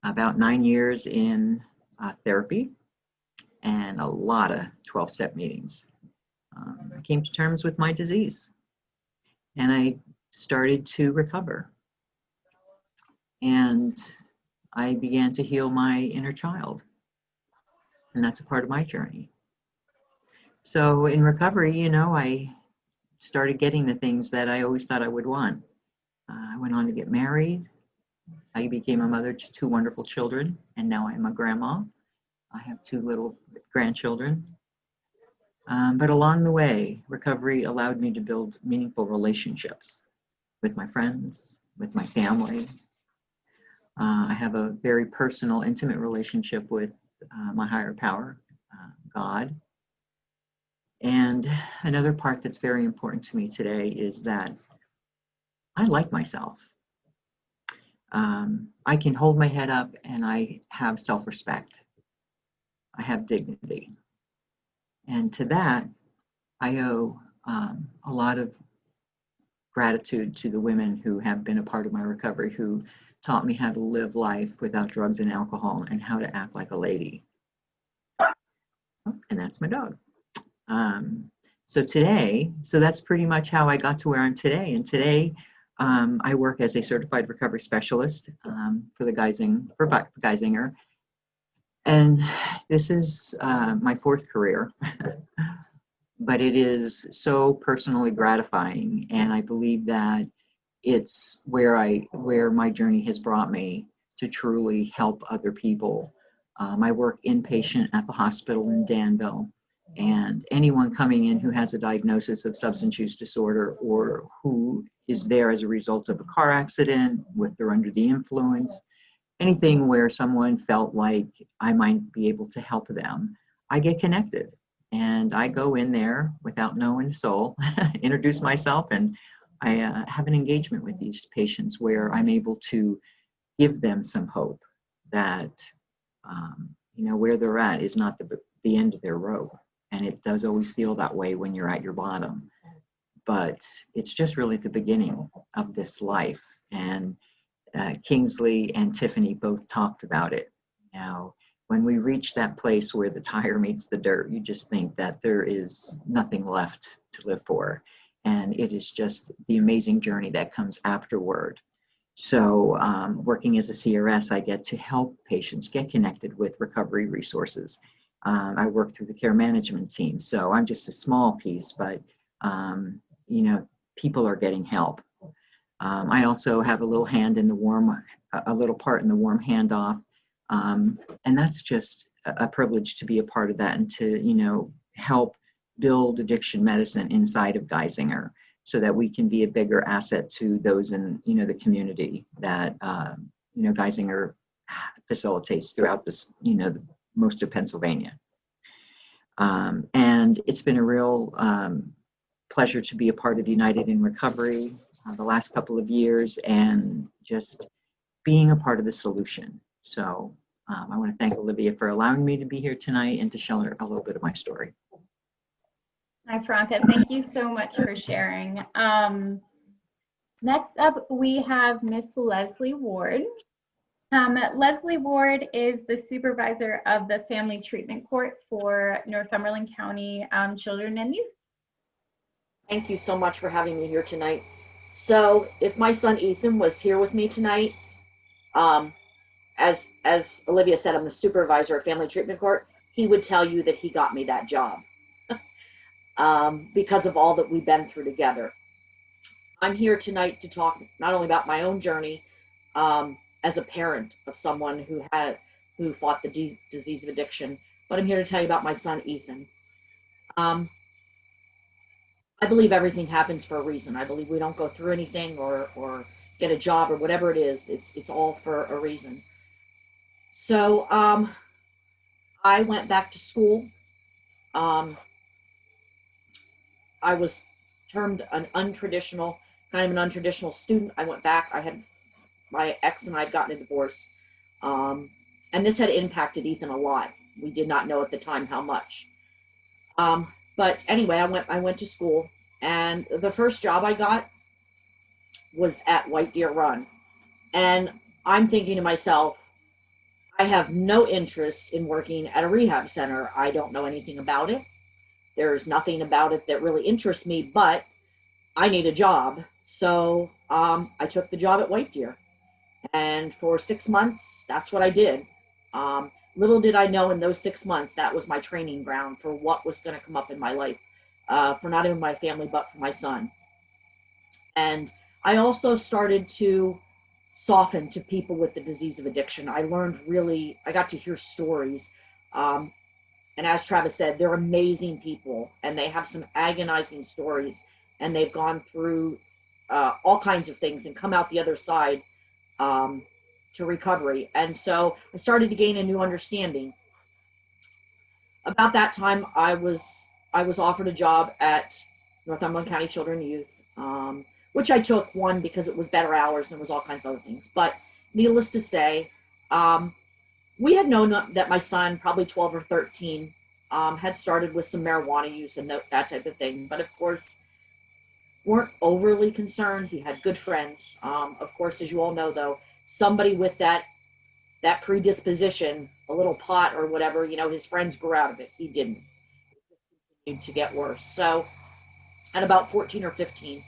about 9 years in therapy, and a lot of 12-step meetings. I came to terms with my disease, and I started to recover. And I began to heal my inner child, and that's a part of my journey. So in recovery, I started getting the things that I always thought I would want. I went on to get married. I became a mother to 2 wonderful children, and now I'm a grandma. I have 2 little grandchildren. But along the way, recovery allowed me to build meaningful relationships with my friends, with my family. I have a very personal, intimate relationship with my higher power, God. And another part that's very important to me today is that I like myself. I can hold my head up, and I have self-respect. I have dignity. And to that, I owe a lot of gratitude to the women who have been a part of my recovery, who taught me how to live life without drugs and alcohol and how to act like a lady. And that's my dog. So that's pretty much how I got to where I'm today. And today, I work as a certified recovery specialist for Geisinger. And this is my fourth career, but it is so personally gratifying. And I believe that it's where my journey has brought me to truly help other people. I work inpatient at the hospital in Danville, and anyone coming in who has a diagnosis of substance use disorder or who is there as a result of a car accident, with they're under the influence, anything where someone felt like I might be able to help them, I get connected. And I go in there without knowing a soul, introduce myself, and I have an engagement with these patients where I'm able to give them some hope that, where they're at is not the end of their rope. And it does always feel that way when you're at your bottom. But it's just really the beginning of this life. And Kingsley and Tiffany both talked about it. Now, when we reach that place where the tire meets the dirt, you just think that there is nothing left to live for. And it is just the amazing journey that comes afterward. So working as a CRS, I get to help patients get connected with recovery resources. I work through the care management team. So I'm just a small piece, but people are getting help. I also have a little part in the warm handoff. And that's just a privilege to be a part of that and to, help build addiction medicine inside of Geisinger so that we can be a bigger asset to those in, the community that, Geisinger facilitates throughout this, most of Pennsylvania. And it's been a real pleasure to be a part of United in Recovery the last couple of years and just being a part of the solution. So I want to thank Olivia for allowing me to be here tonight and to share a little bit of my story. Hi, Franca. Thank you so much for sharing. Next up, we have Miss Leslie Ward. Leslie Ward is the supervisor of the Family Treatment Court for Northumberland County Children and Youth. Thank you so much for having me here tonight. So if my son Ethan was here with me tonight, as Olivia said, I'm the supervisor of Family Treatment Court, he would tell you that he got me that job because of all that we've been through together. I'm here tonight to talk not only about my own journey as a parent of someone who fought the disease of addiction, but I'm here to tell you about my son Ethan. I believe everything happens for a reason. I believe we don't go through anything or get a job or whatever it is. It's all for a reason. So I went back to school. I was termed an untraditional student. I went back. My ex and I had gotten a divorce. And this had impacted Ethan a lot. We did not know at the time how much. But anyway, I went to school, and the first job I got was at White Deer Run. And I'm thinking to myself, I have no interest in working at a rehab center. I don't know anything about it. There's nothing about it that really interests me, but I need a job. So I took the job at White Deer. And for 6 months, that's what I did. Little did I know in those 6 months, that was my training ground for what was going to come up in my life, for not only my family, but for my son. And I also started to soften to people with the disease of addiction. I got to hear stories. And as Travis said, they're amazing people, and they have some agonizing stories, and they've gone through all kinds of things and come out the other side to recovery. And so I started to gain a new understanding. About that time, I was offered a job at Northumberland County Children and Youth, which I took, one, because it was better hours and there was all kinds of other things. But needless to say, we had known that my son, probably 12 or 13, had started with some marijuana use and that type of thing. But of course, weren't overly concerned. He had good friends. Of course, as you all know, though, somebody with that predisposition, a little pot or whatever, his friends grew out of it. He didn't. It continued to get worse. So at about 14 or 15,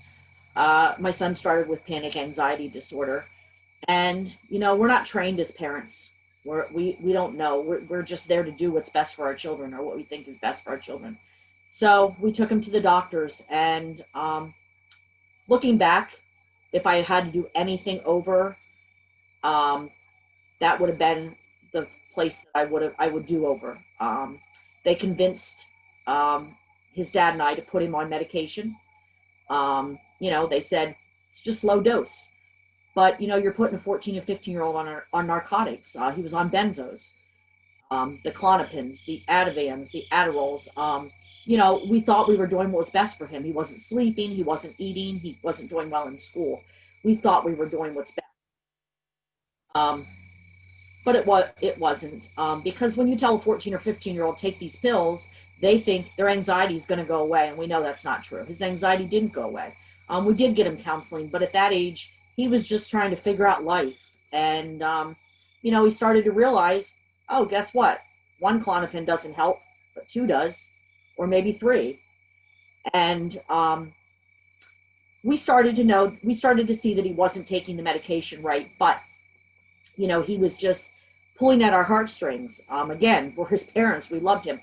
my son started with panic anxiety disorder. And, we're not trained as parents. We don't know. We're just there to do what's best for our children, or what we think is best for our children. So we took him to the doctors, and looking back, if I had to do anything over, that would have been the place that I would do over. They convinced his dad and I to put him on medication. They said it's just low dose, but you're putting a 14 and 15-year-old on narcotics. He was on benzos, the Klonopins, the Ativans, the Adderalls. We thought we were doing what was best for him. He wasn't sleeping, he wasn't eating, he wasn't doing well in school. We thought we were doing what's best. But it wasn't, because when you tell a 14 or 15-year-old take these pills, they think their anxiety is going to go away, and we know that's not true. His anxiety didn't go away. We did get him counseling, but at that age, he was just trying to figure out life. And, he started to realize, oh, guess what? 1 Klonopin doesn't help, but 2 does, or maybe 3. And we started to see that he wasn't taking the medication right, but, he was just pulling at our heartstrings. Again, we're his parents. We loved him.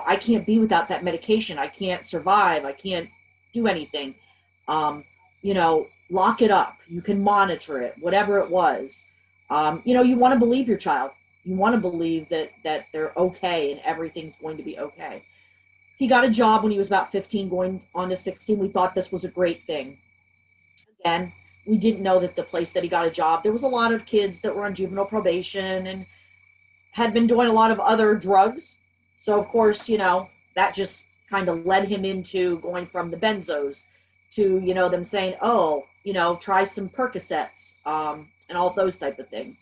I can't be without that medication. I can't survive. I can't do anything. Lock it up. You can monitor it, whatever it was. You want to believe your child. You want to believe that they're okay and everything's going to be okay. He got a job when he was about 15, going on to 16. We thought this was a great thing. Again, we didn't know that the place that he got a job, there was a lot of kids that were on juvenile probation and had been doing a lot of other drugs. So of course, that just kind of led him into going from the benzos to, them saying, oh, try some Percocets, and all those type of things.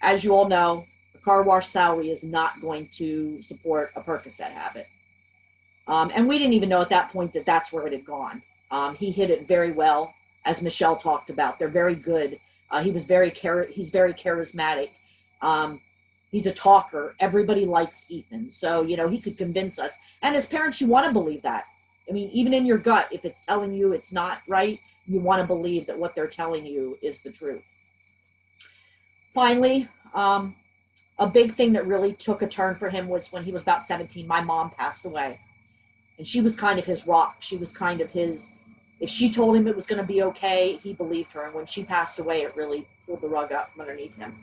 As you all know, a car wash salary is not going to support a Percocet habit. And we didn't even know at that point that that's where it had gone. He hid it very well, as Michelle talked about. They're very good. He's very charismatic. He's a talker. Everybody likes Ethan. So, he could convince us. And as parents, you want to believe that. I mean, even in your gut, if it's telling you it's not right, you want to believe that what they're telling you is the truth. Finally, a big thing that really took a turn for him was when he was about 17, my mom passed away. And she was kind of his rock. She was kind of his, if she told him it was going to be okay, he believed her. And when she passed away, it really pulled the rug out from underneath him.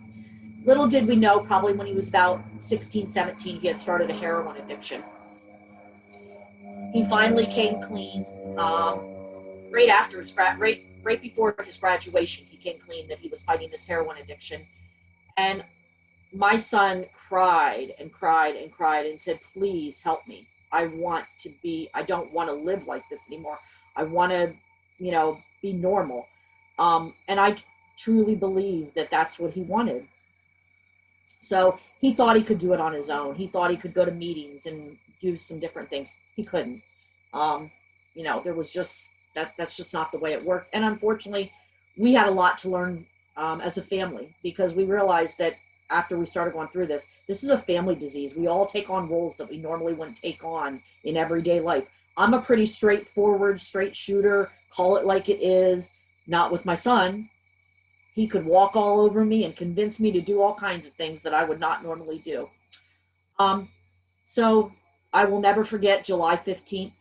Little did we know, probably when he was about 16, 17, he had started a heroin addiction. He finally came clean right before his graduation. He came clean that he was fighting this heroin addiction. And my son cried and cried and cried and said, please help me. I don't want to live like this anymore. I want to, be normal. And I truly believe that that's what he wanted. So he thought he could do it on his own. He thought he could go to meetings and do some different things. He couldn't. There was just, that's just not the way it worked. And unfortunately, we had a lot to learn as a family, because we realized that after we started going through this is a family disease. We all take on roles that we normally wouldn't take on in everyday life. I'm a pretty straightforward, straight shooter, call it like it is. Not with my son. He could walk all over me and convince me to do all kinds of things that I would not normally do. So I will never forget July 15th,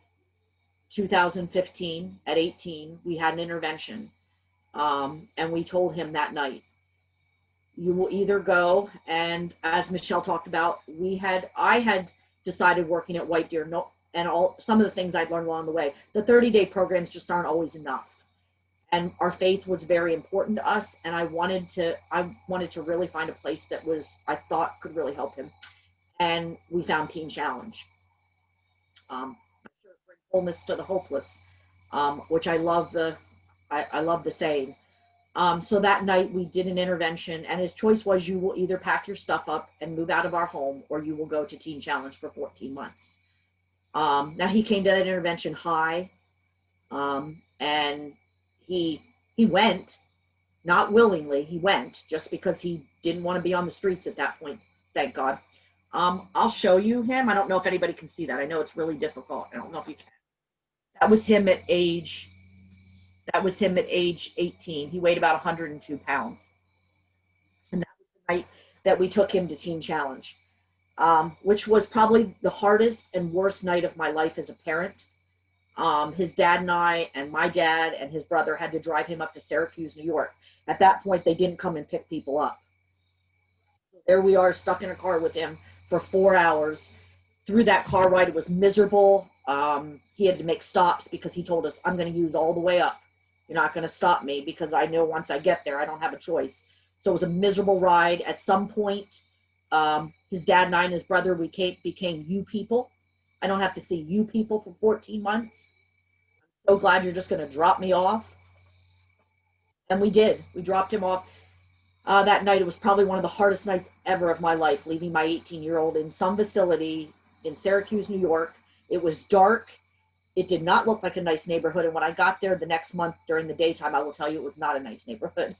2015 at 18, we had an intervention. And we told him that night, you will either go, and as Michelle talked about, I had decided working at White Deer, some of the things I'd learned along the way, the 30-day programs just aren't always enough. And our faith was very important to us. And I wanted to really find a place that I thought could really help him. And we found Teen Challenge. I'm sure it brings wholeness to the hopeless, which I love the saying. So that night we did an intervention, and his choice was, you will either pack your stuff up and move out of our home, or you will go to Teen Challenge for 14 months. Now he came to that intervention high. And he went, not willingly, he went just because he didn't want to be on the streets at that point, thank God. I'll show you him. I don't know if anybody can see that. I know it's really difficult. I don't know if you can. That was him at age 18. He weighed about 102 pounds. And that was the night that we took him to Teen Challenge, which was probably the hardest and worst night of my life as a parent. His dad and I and my dad and his brother had to drive him up to Syracuse, New York. At that point, they didn't come and pick people up. There we are, stuck in a car with him for 4 hours. Through that car ride, it was miserable. He had to make stops because he told us, I'm going to use all the way up. You're not going to stop me because I know once I get there, I don't have a choice. So it was a miserable ride. At some point, his dad and I and his brother, we became you people. I don't have to see you people for 14 months. I'm so glad you're just going to drop me off. And we did. We dropped him off. That night, it was probably one of the hardest nights ever of my life, leaving my 18-year-old in some facility in Syracuse, New York. It was dark. It did not look like a nice neighborhood. And when I got there the next month during the daytime, I will tell you it was not a nice neighborhood.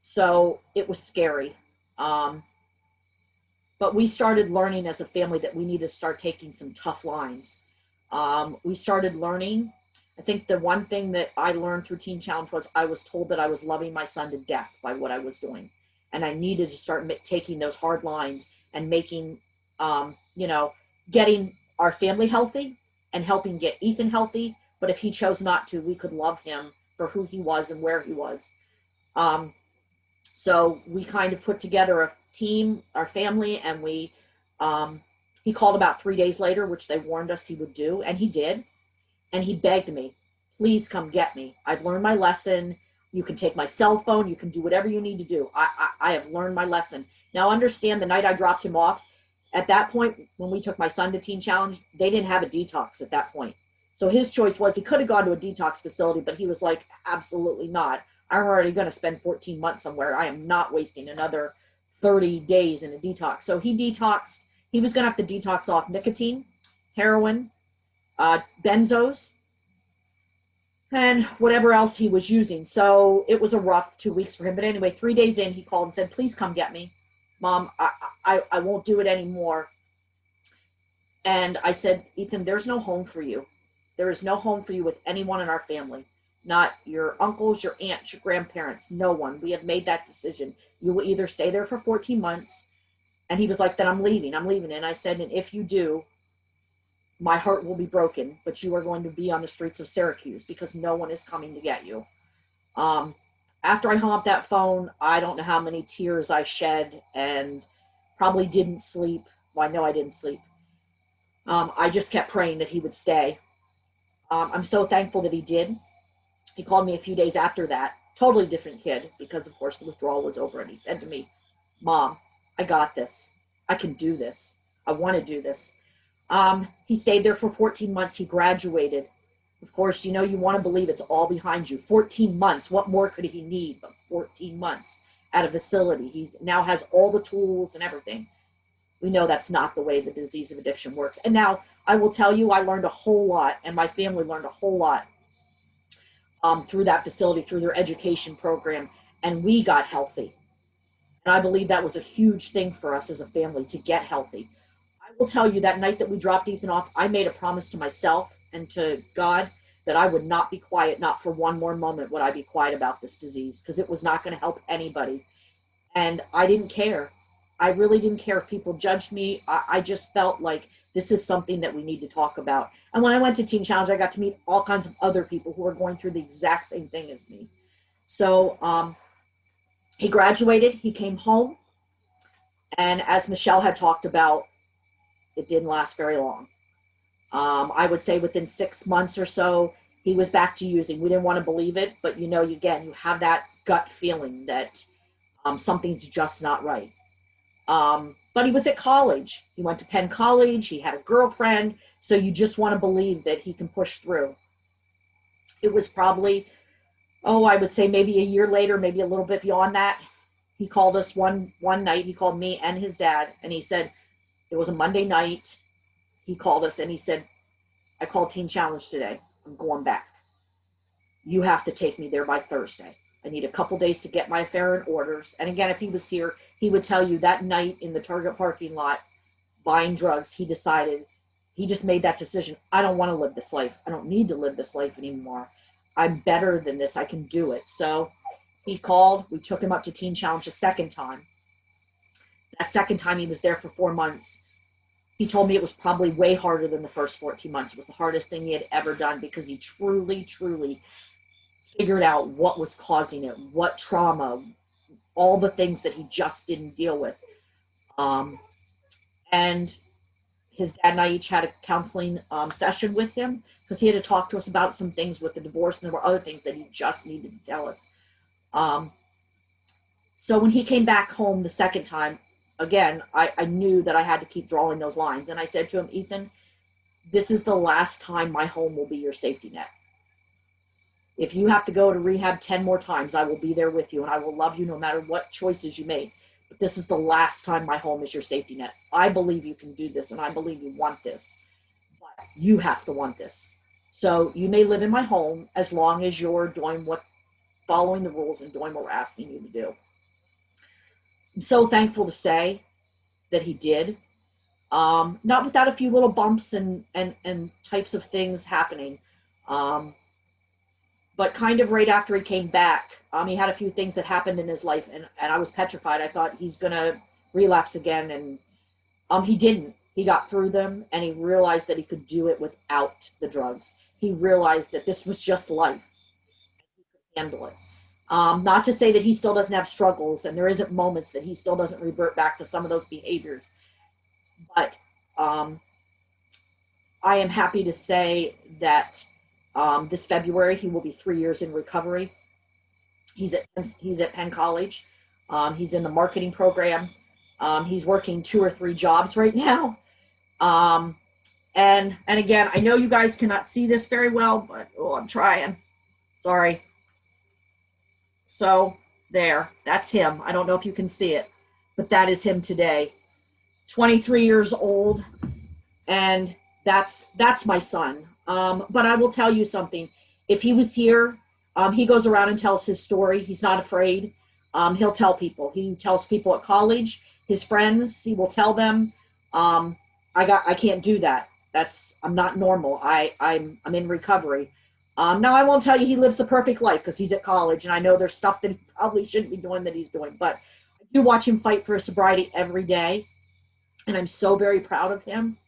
So it was scary. But we started learning as a family that we needed to start taking some tough lines. We started learning. I think the one thing that I learned through Teen Challenge was I was told that I was loving my son to death by what I was doing. And I needed to start taking those hard lines and making, getting our family healthy and helping get Ethan healthy. But if he chose not to, we could love him for who he was and where he was. So we kind of put together a team, our family, and he called about 3 days later, which they warned us he would do, and he did. And he begged me, please come get me. I've learned my lesson. You can take my cell phone. You can do whatever you need to do. I have learned my lesson. Now understand, the night I dropped him off, at that point, when we took my son to Teen Challenge, they didn't have a detox at that point. So his choice was, he could have gone to a detox facility, but he was like, absolutely not. I'm already going to spend 14 months somewhere. I am not wasting another 30 days in a detox. So he detoxed. He was going to have to detox off nicotine, heroin, benzos, and whatever else he was using. So it was a rough 2 weeks for him. But anyway, 3 days in, he called and said, please come get me. Mom, I won't do it anymore. And I said, Ethan, there's no home for you. There is no home for you with anyone in our family. Not your uncles, your aunts, your grandparents, no one. We have made that decision. You will either stay there for 14 months. And he was like, then I'm leaving. And I said, and if you do, my heart will be broken, but you are going to be on the streets of Syracuse because no one is coming to get you. After I hung up that phone, I don't know how many tears I shed and probably didn't sleep. Well, I know I didn't sleep. I just kept praying that he would stay. I'm so thankful that he did. He called me a few days after that, totally different kid, because of course the withdrawal was over, and he said to me, Mom, I got this. I can do this. I want to do this. He stayed there for 14 months. He graduated. Of course, you want to believe it's all behind you. 14 months. What more could he need but 14 months at a facility? He now has all the tools and everything. We know that's not the way the disease of addiction works. And now I will tell you, I learned a whole lot, and my family learned a whole lot through that facility, through their education program, and we got healthy. And I believe that was a huge thing for us as a family, to get healthy. I will tell you, that night that we dropped Ethan off, I made a promise to myself and to God that I would not be quiet, not for one more moment would I be quiet about this disease, because it was not going to help anybody. And I didn't care. I really didn't care if people judged me. I just felt like this is something that we need to talk about. And when I went to Teen Challenge, I got to meet all kinds of other people who were going through the exact same thing as me. So he graduated, he came home, and as Michelle had talked about, it didn't last very long. I would say within 6 months or so, he was back to using. We didn't want to believe it, but again, you have that gut feeling that something's just not right. But he was at college. He went to Penn College. He had a girlfriend. So you just want to believe that he can push through. It was probably, I would say maybe a year later, maybe a little bit beyond that. He called us one night. He called me and his dad, and he said, it was a Monday night. He called us and he said, I called Teen Challenge today. I'm going back. You have to take me there by Thursday. I need a couple days to get my affair in orders. And again, if he was here, he would tell you that night in the Target parking lot buying drugs, he decided, he just made that decision. I don't want to live this life. I don't need to live this life anymore. I'm better than this. I can do it. So he called. We took him up to Teen Challenge a second time. That second time he was there for 4 months. He told me it was probably way harder than the first 14 months. It was the hardest thing he had ever done because he truly, truly figured out what was causing it, what trauma, all the things that he just didn't deal with. And his dad and I each had a counseling session with him because he had to talk to us about some things with the divorce, and there were other things that he just needed to tell us. So when he came back home the second time, again, I knew that I had to keep drawing those lines. And I said to him, Ethan, this is the last time my home will be your safety net. If you have to go to rehab 10 more times, I will be there with you and I will love you no matter what choices you make. But this is the last time my home is your safety net. I believe you can do this and I believe you want this, but you have to want this. So you may live in my home as long as you're following the rules and doing what we're asking you to do. I'm so thankful to say that he did. Not without a few little bumps and types of things happening. But kind of right after he came back, he had a few things that happened in his life, and I was petrified. I thought he's going to relapse again, and he didn't. He got through them, and he realized that he could do it without the drugs. He realized that this was just life. He could handle it. Not to say that he still doesn't have struggles, and there isn't moments that he still doesn't revert back to some of those behaviors. But I am happy to say that this February, he will be 3 years in recovery. He's at Penn College. He's in the marketing program. He's working 2 or 3 jobs right now. And again, I know you guys cannot see this very well, but I'm trying. Sorry. So there, that's him. I don't know if you can see it, but that is him today. 23 years old, and that's my son. But I will tell you something. If he was here, he goes around and tells his story. He's not afraid. He'll tell people. He tells people at college, his friends, he will tell them, I can't do that. I'm not normal. I'm in recovery. Now I won't tell you he lives the perfect life because he's at college, and I know there's stuff that he probably shouldn't be doing that he's doing, but I do watch him fight for his sobriety every day, and I'm so very proud of him.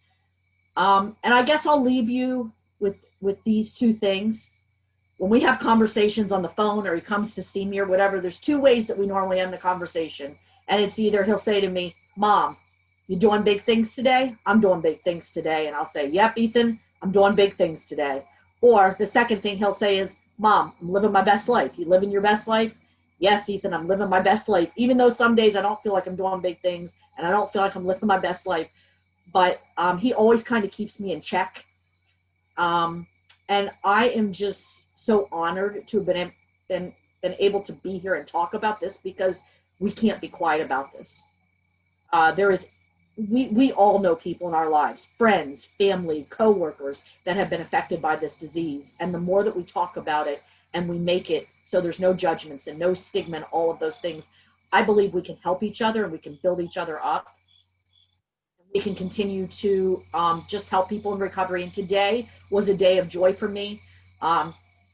And I guess I'll leave you with these 2 things. When we have conversations on the phone or he comes to see me or whatever, there's 2 ways that we normally end the conversation. And it's either he'll say to me, Mom, you doing big things today? I'm doing big things today. And I'll say, yep, Ethan, I'm doing big things today. Or the second thing he'll say is, Mom, I'm living my best life. You living your best life? Yes, Ethan, I'm living my best life. Even though some days I don't feel like I'm doing big things and I don't feel like I'm living my best life. But he always kind of keeps me in check. And I am just so honored to have been able to be here and talk about this because we can't be quiet about this. We all know people in our lives, friends, family, coworkers that have been affected by this disease. And the more that we talk about it and we make it so there's no judgments and no stigma and all of those things, I believe we can help each other and we can build each other up. We can continue to just help people in recovery. And today was a day of joy for me.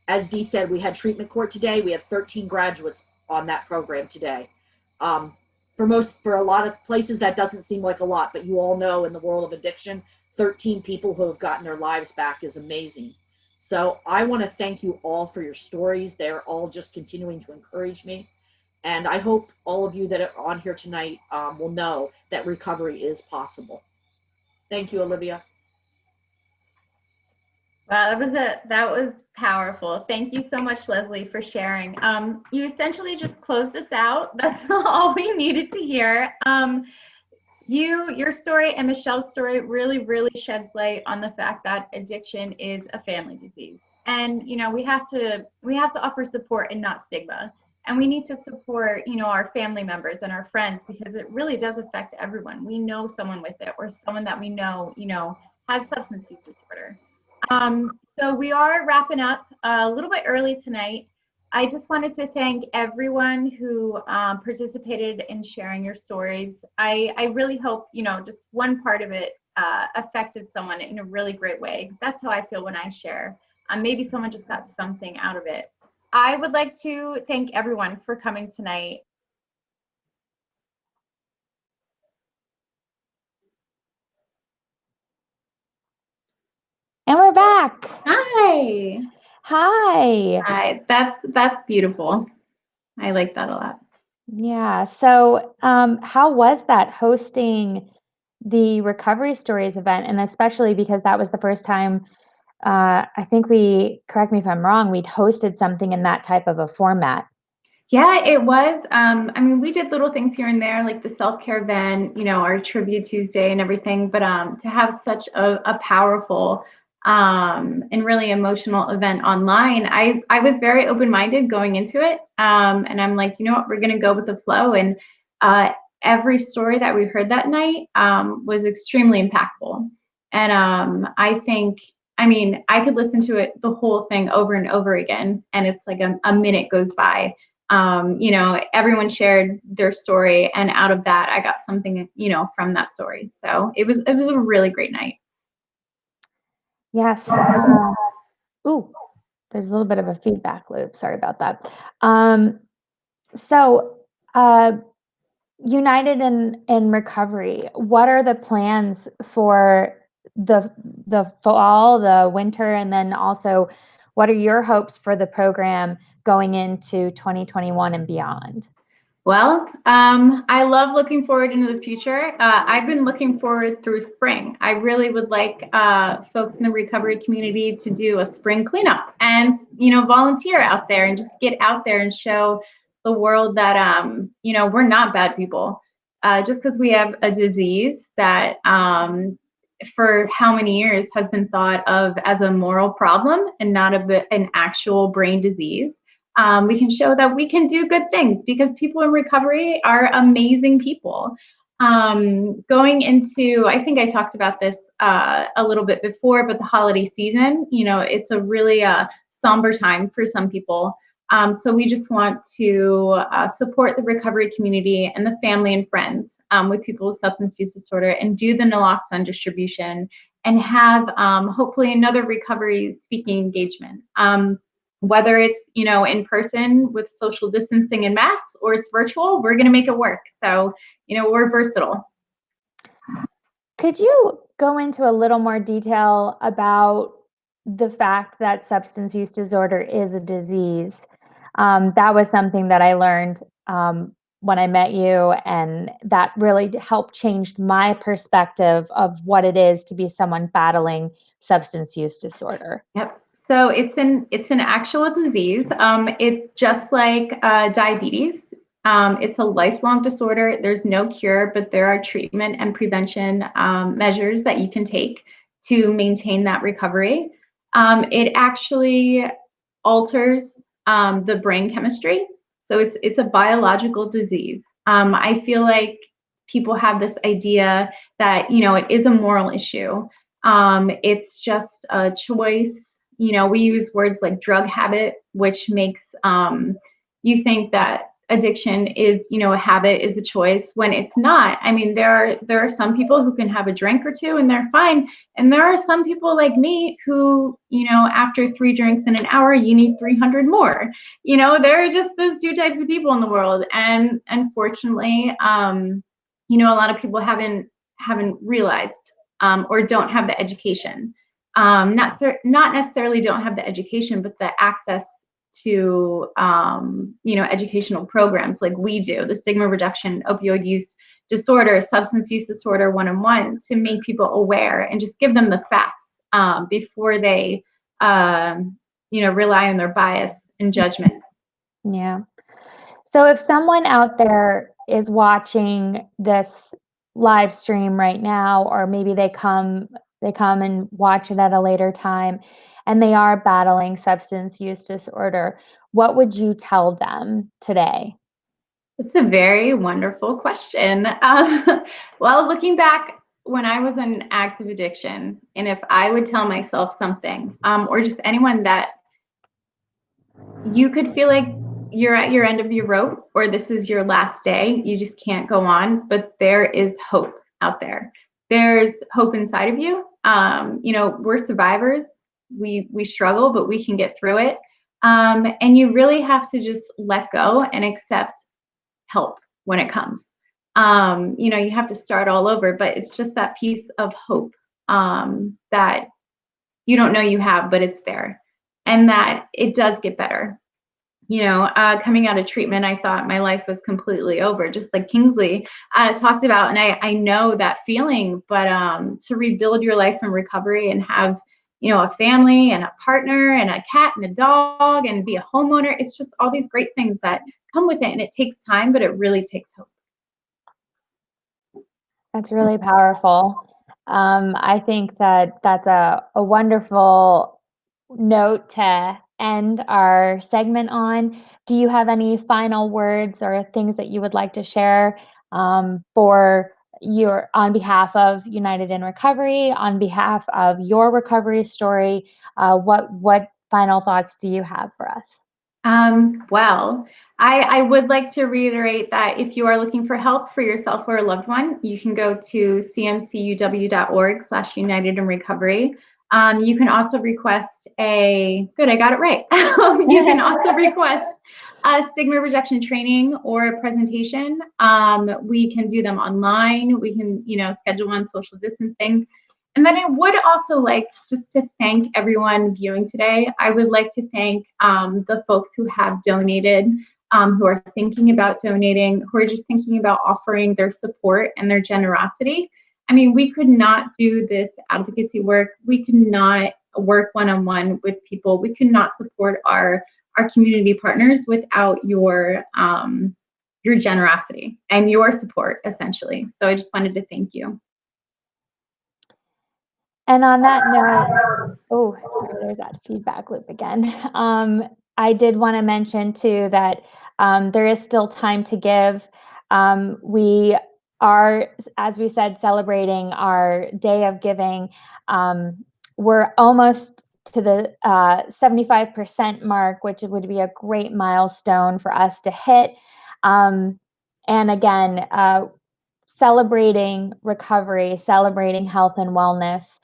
As Dee said, we had treatment court today. We had 13 graduates on that program today. For a lot of places, that doesn't seem like a lot, but you all know in the world of addiction, 13 people who have gotten their lives back is amazing. So I want to thank you all for your stories. They're all just continuing to encourage me. And I hope all of you that are on here tonight will know that recovery is possible. Thank you, Olivia. Wow, that was powerful. Thank you so much, Leslie, for sharing. You essentially just closed us out. That's all we needed to hear. Your story and Michelle's story really, really sheds light on the fact that addiction is a family disease. And we have to offer support and not stigma. And we need to support, our family members and our friends because it really does affect everyone. We know someone with it or someone that we know, has substance use disorder. So we are wrapping up a little bit early tonight. I just wanted to thank everyone who participated in sharing your stories. I really hope, just one part of it affected someone in a really great way. That's how I feel when I share. Maybe someone just got something out of it. I would like to thank everyone for coming tonight. And we're back. Hi. Hi. Hi. That's beautiful. I like that a lot. Yeah. So, how was that hosting the Recovery Stories event? And especially because that was the first time, I think correct me if I'm wrong, we'd hosted something in that type of a format. Yeah, it was. We did little things here and there, like the self-care event, our Trivia Tuesday and everything. But to have such a powerful and really emotional event online, I was very open-minded going into it. And I'm like, you know what, we're going to go with the flow. And every story that we heard that night was extremely impactful. And I could listen to it, the whole thing over and over again. And it's like a minute goes by. Everyone shared their story, and out of that, I got something, from that story. So it was a really great night. Yes. Ooh, there's a little bit of a feedback loop. Sorry about that. So, United in Recovery, what are the plans for the fall, the winter, and then also what are your hopes for the program going into 2021 and beyond? Well, I love looking forward into the future. I've been looking forward through spring. I really would like folks in the recovery community to do a spring cleanup and, volunteer out there and just get out there and show the world that, we're not bad people. Just because we have a disease that for how many years has been thought of as a moral problem and not an actual brain disease. We can show that we can do good things because people in recovery are amazing people. Going into, I think I talked about this a little bit before, but the holiday season, it's a really somber time for some people. So we just want to support the recovery community and the family and friends with people with substance use disorder and do the naloxone distribution and have hopefully another recovery speaking engagement. Whether it's, in person with social distancing and masks or it's virtual, we're going to make it work. So, we're versatile. Could you go into a little more detail about the fact that substance use disorder is a disease? That was something that I learned when I met you, and that really helped change my perspective of what it is to be someone battling substance use disorder. Yep. So it's an actual disease. It's just like diabetes. It's a lifelong disorder. There's no cure, but there are treatment and prevention measures that you can take to maintain that recovery. It actually alters the brain chemistry. So it's a biological disease. I feel like people have this idea that, it is a moral issue. It's just a choice. We use words like drug habit, which makes you think that addiction is, a habit, is a choice when it's not. I mean, there are some people who can have a drink or two and they're fine. And there are some people like me who, after 3 drinks in an hour, you need 300 more. There are just those two types of people in the world. And unfortunately, a lot of people haven't realized or don't have the education. Not necessarily don't have the education, but the access to educational programs like we do, the Stigma Reduction, Opioid Use Disorder, Substance Use Disorder 101, to make people aware and just give them the facts before they rely on their bias and judgment. Yeah. So if someone out there is watching this live stream right now, or maybe they come and watch it at a later time, and they are battling substance use disorder, what would you tell them today? It's a very wonderful question. Well, looking back, when I was in active addiction, and if I would tell myself something, or just anyone, that you could feel like you're at your end of your rope, or this is your last day, you just can't go on, but there is hope out there. There's hope inside of you. We're survivors. We struggle, but we can get through it. And you really have to just let go and accept help when it comes. You have to start all over, but it's just that piece of hope that you don't know you have, but it's there, and that it does get better. Coming out of treatment, I thought my life was completely over, just like Kingsley talked about. And I know that feeling, but to rebuild your life in recovery and have, a family and a partner and a cat and a dog and be a homeowner, it's just all these great things that come with it. And it takes time, but it really takes hope. That's really powerful. I think that that's a wonderful note to end our segment on. Do you have any final words or things that you would like to share on behalf of United in Recovery, on behalf of your recovery story? What final thoughts do you have for us? Well, I would like to reiterate that if you are looking for help for yourself or a loved one, you can go to cmcuw.org/United in Recovery. You can also request I got it right. You can also request a stigma rejection training or a presentation. We can do them online. We can, schedule on social distancing. And then I would also like just to thank everyone viewing today. I would like to thank the folks who have donated, who are thinking about donating, who are just thinking about offering their support and their generosity. I mean, we could not do this advocacy work. We could not work one-on-one with people. We could not support our community partners without your generosity and your support, essentially. So I just wanted to thank you. And on that note, sorry, there's that feedback loop again. I did want to mention too that there is still time to give. We are, as we said, celebrating our Day of Giving. We're almost to the 75% mark, which would be a great milestone for us to hit. And again, celebrating recovery, celebrating health and wellness.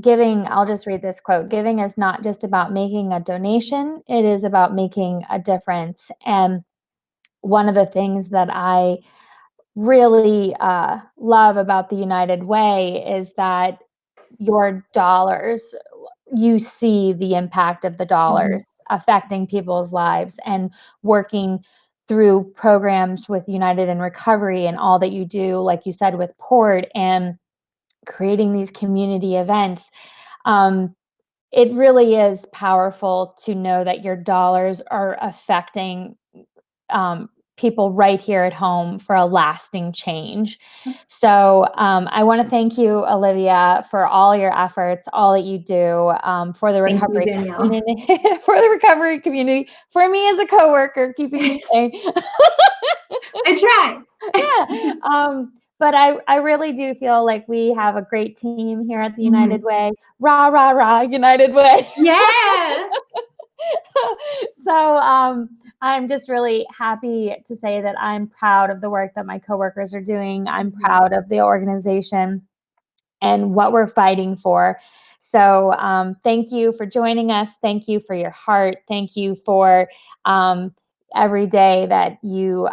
Giving, I'll just read this quote: "Giving is not just about making a donation, it is about making a difference." And one of the things that I really love about the United Way is that your dollars, you see the impact of the dollars affecting people's lives, and working through programs with United in Recovery and all that you do, like you said, with Port and creating these community events. It really is powerful to know that your dollars are affecting people right here at home for a lasting change. So I want to thank you, Olivia, for all your efforts, all that you do for the recovery community, for the recovery community, for me as a coworker, keeping me sane. I try. Yeah. But I really do feel like we have a great team here at the United Way. Rah, rah, rah, United Way. Yeah. So I'm just really happy to say that I'm proud of the work that my coworkers are doing. I'm proud of the organization and what we're fighting for. So thank you for joining us. Thank you for your heart. Thank you for every day that you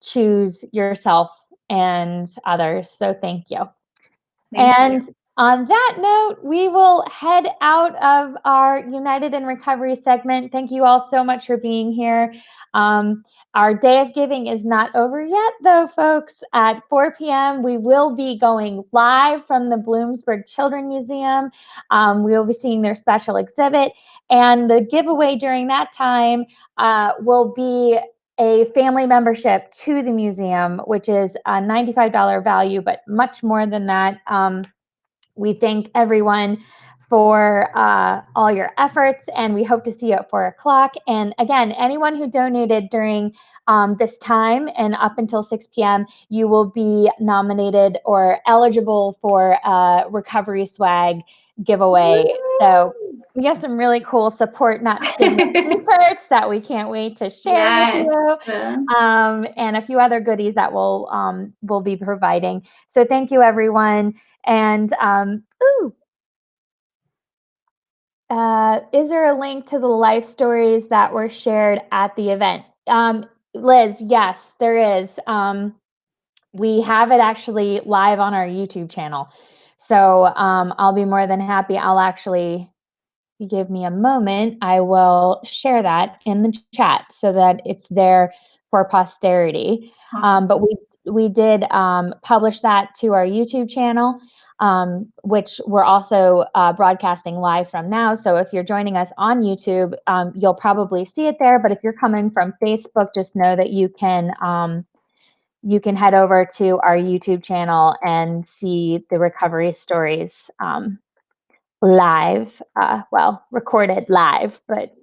choose yourself and others. So thank you. Thank you. On that note, we will head out of our United in Recovery segment. Thank you all so much for being here. Our Day of Giving is not over yet, though, folks. At 4 p.m., we will be going live from the Bloomsburg Children's Museum. We will be seeing their special exhibit. And the giveaway during that time will be a family membership to the museum, which is a $95 value, but much more than that. We thank everyone for all your efforts, and we hope to see you at 4 o'clock. And again, anyone who donated during this time, and up until 6 p.m., you will be nominated or eligible for a recovery swag giveaway. So we have some really cool support, not stigma t-shirts that we can't wait to share Yes. with you. And a few other goodies that we'll be providing. So thank you, everyone. And is there a link to the life stories that were shared at the event? Liz, yes, there is. We have it actually live on our YouTube channel. So I'll be more than happy. I'll actually, if you give me a moment, I will share that in the chat so that it's there for posterity. But we did publish that to our YouTube channel, which we're also broadcasting live from now. So if you're joining us on YouTube, you'll probably see it there. But if you're coming from Facebook, just know that you can head over to our YouTube channel and see the recovery stories live, recorded live, but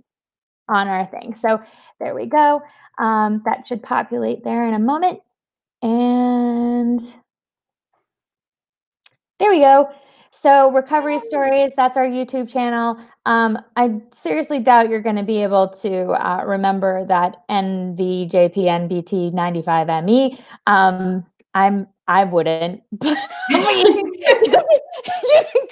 on our thing. So there we go. That should populate there in a moment. And there we go. So recovery stories, that's our YouTube channel. I seriously doubt you're going to be able to remember that NVJPNBT95ME. I wouldn't, but you can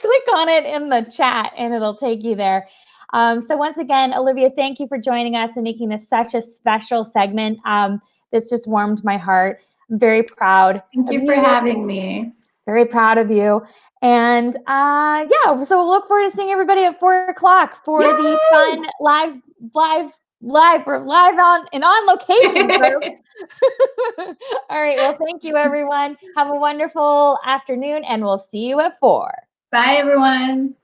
click on it in the chat and it'll take you there. So once again, Olivia, thank you for joining us and making this such a special segment. This just warmed my heart. I'm very proud. Thank you for having me. Very proud of you. And yeah, so we'll look forward to seeing everybody at 4 o'clock for the fun live on location group. All right, well, thank you, everyone. Have a wonderful afternoon, and we'll see you at 4. Bye, everyone.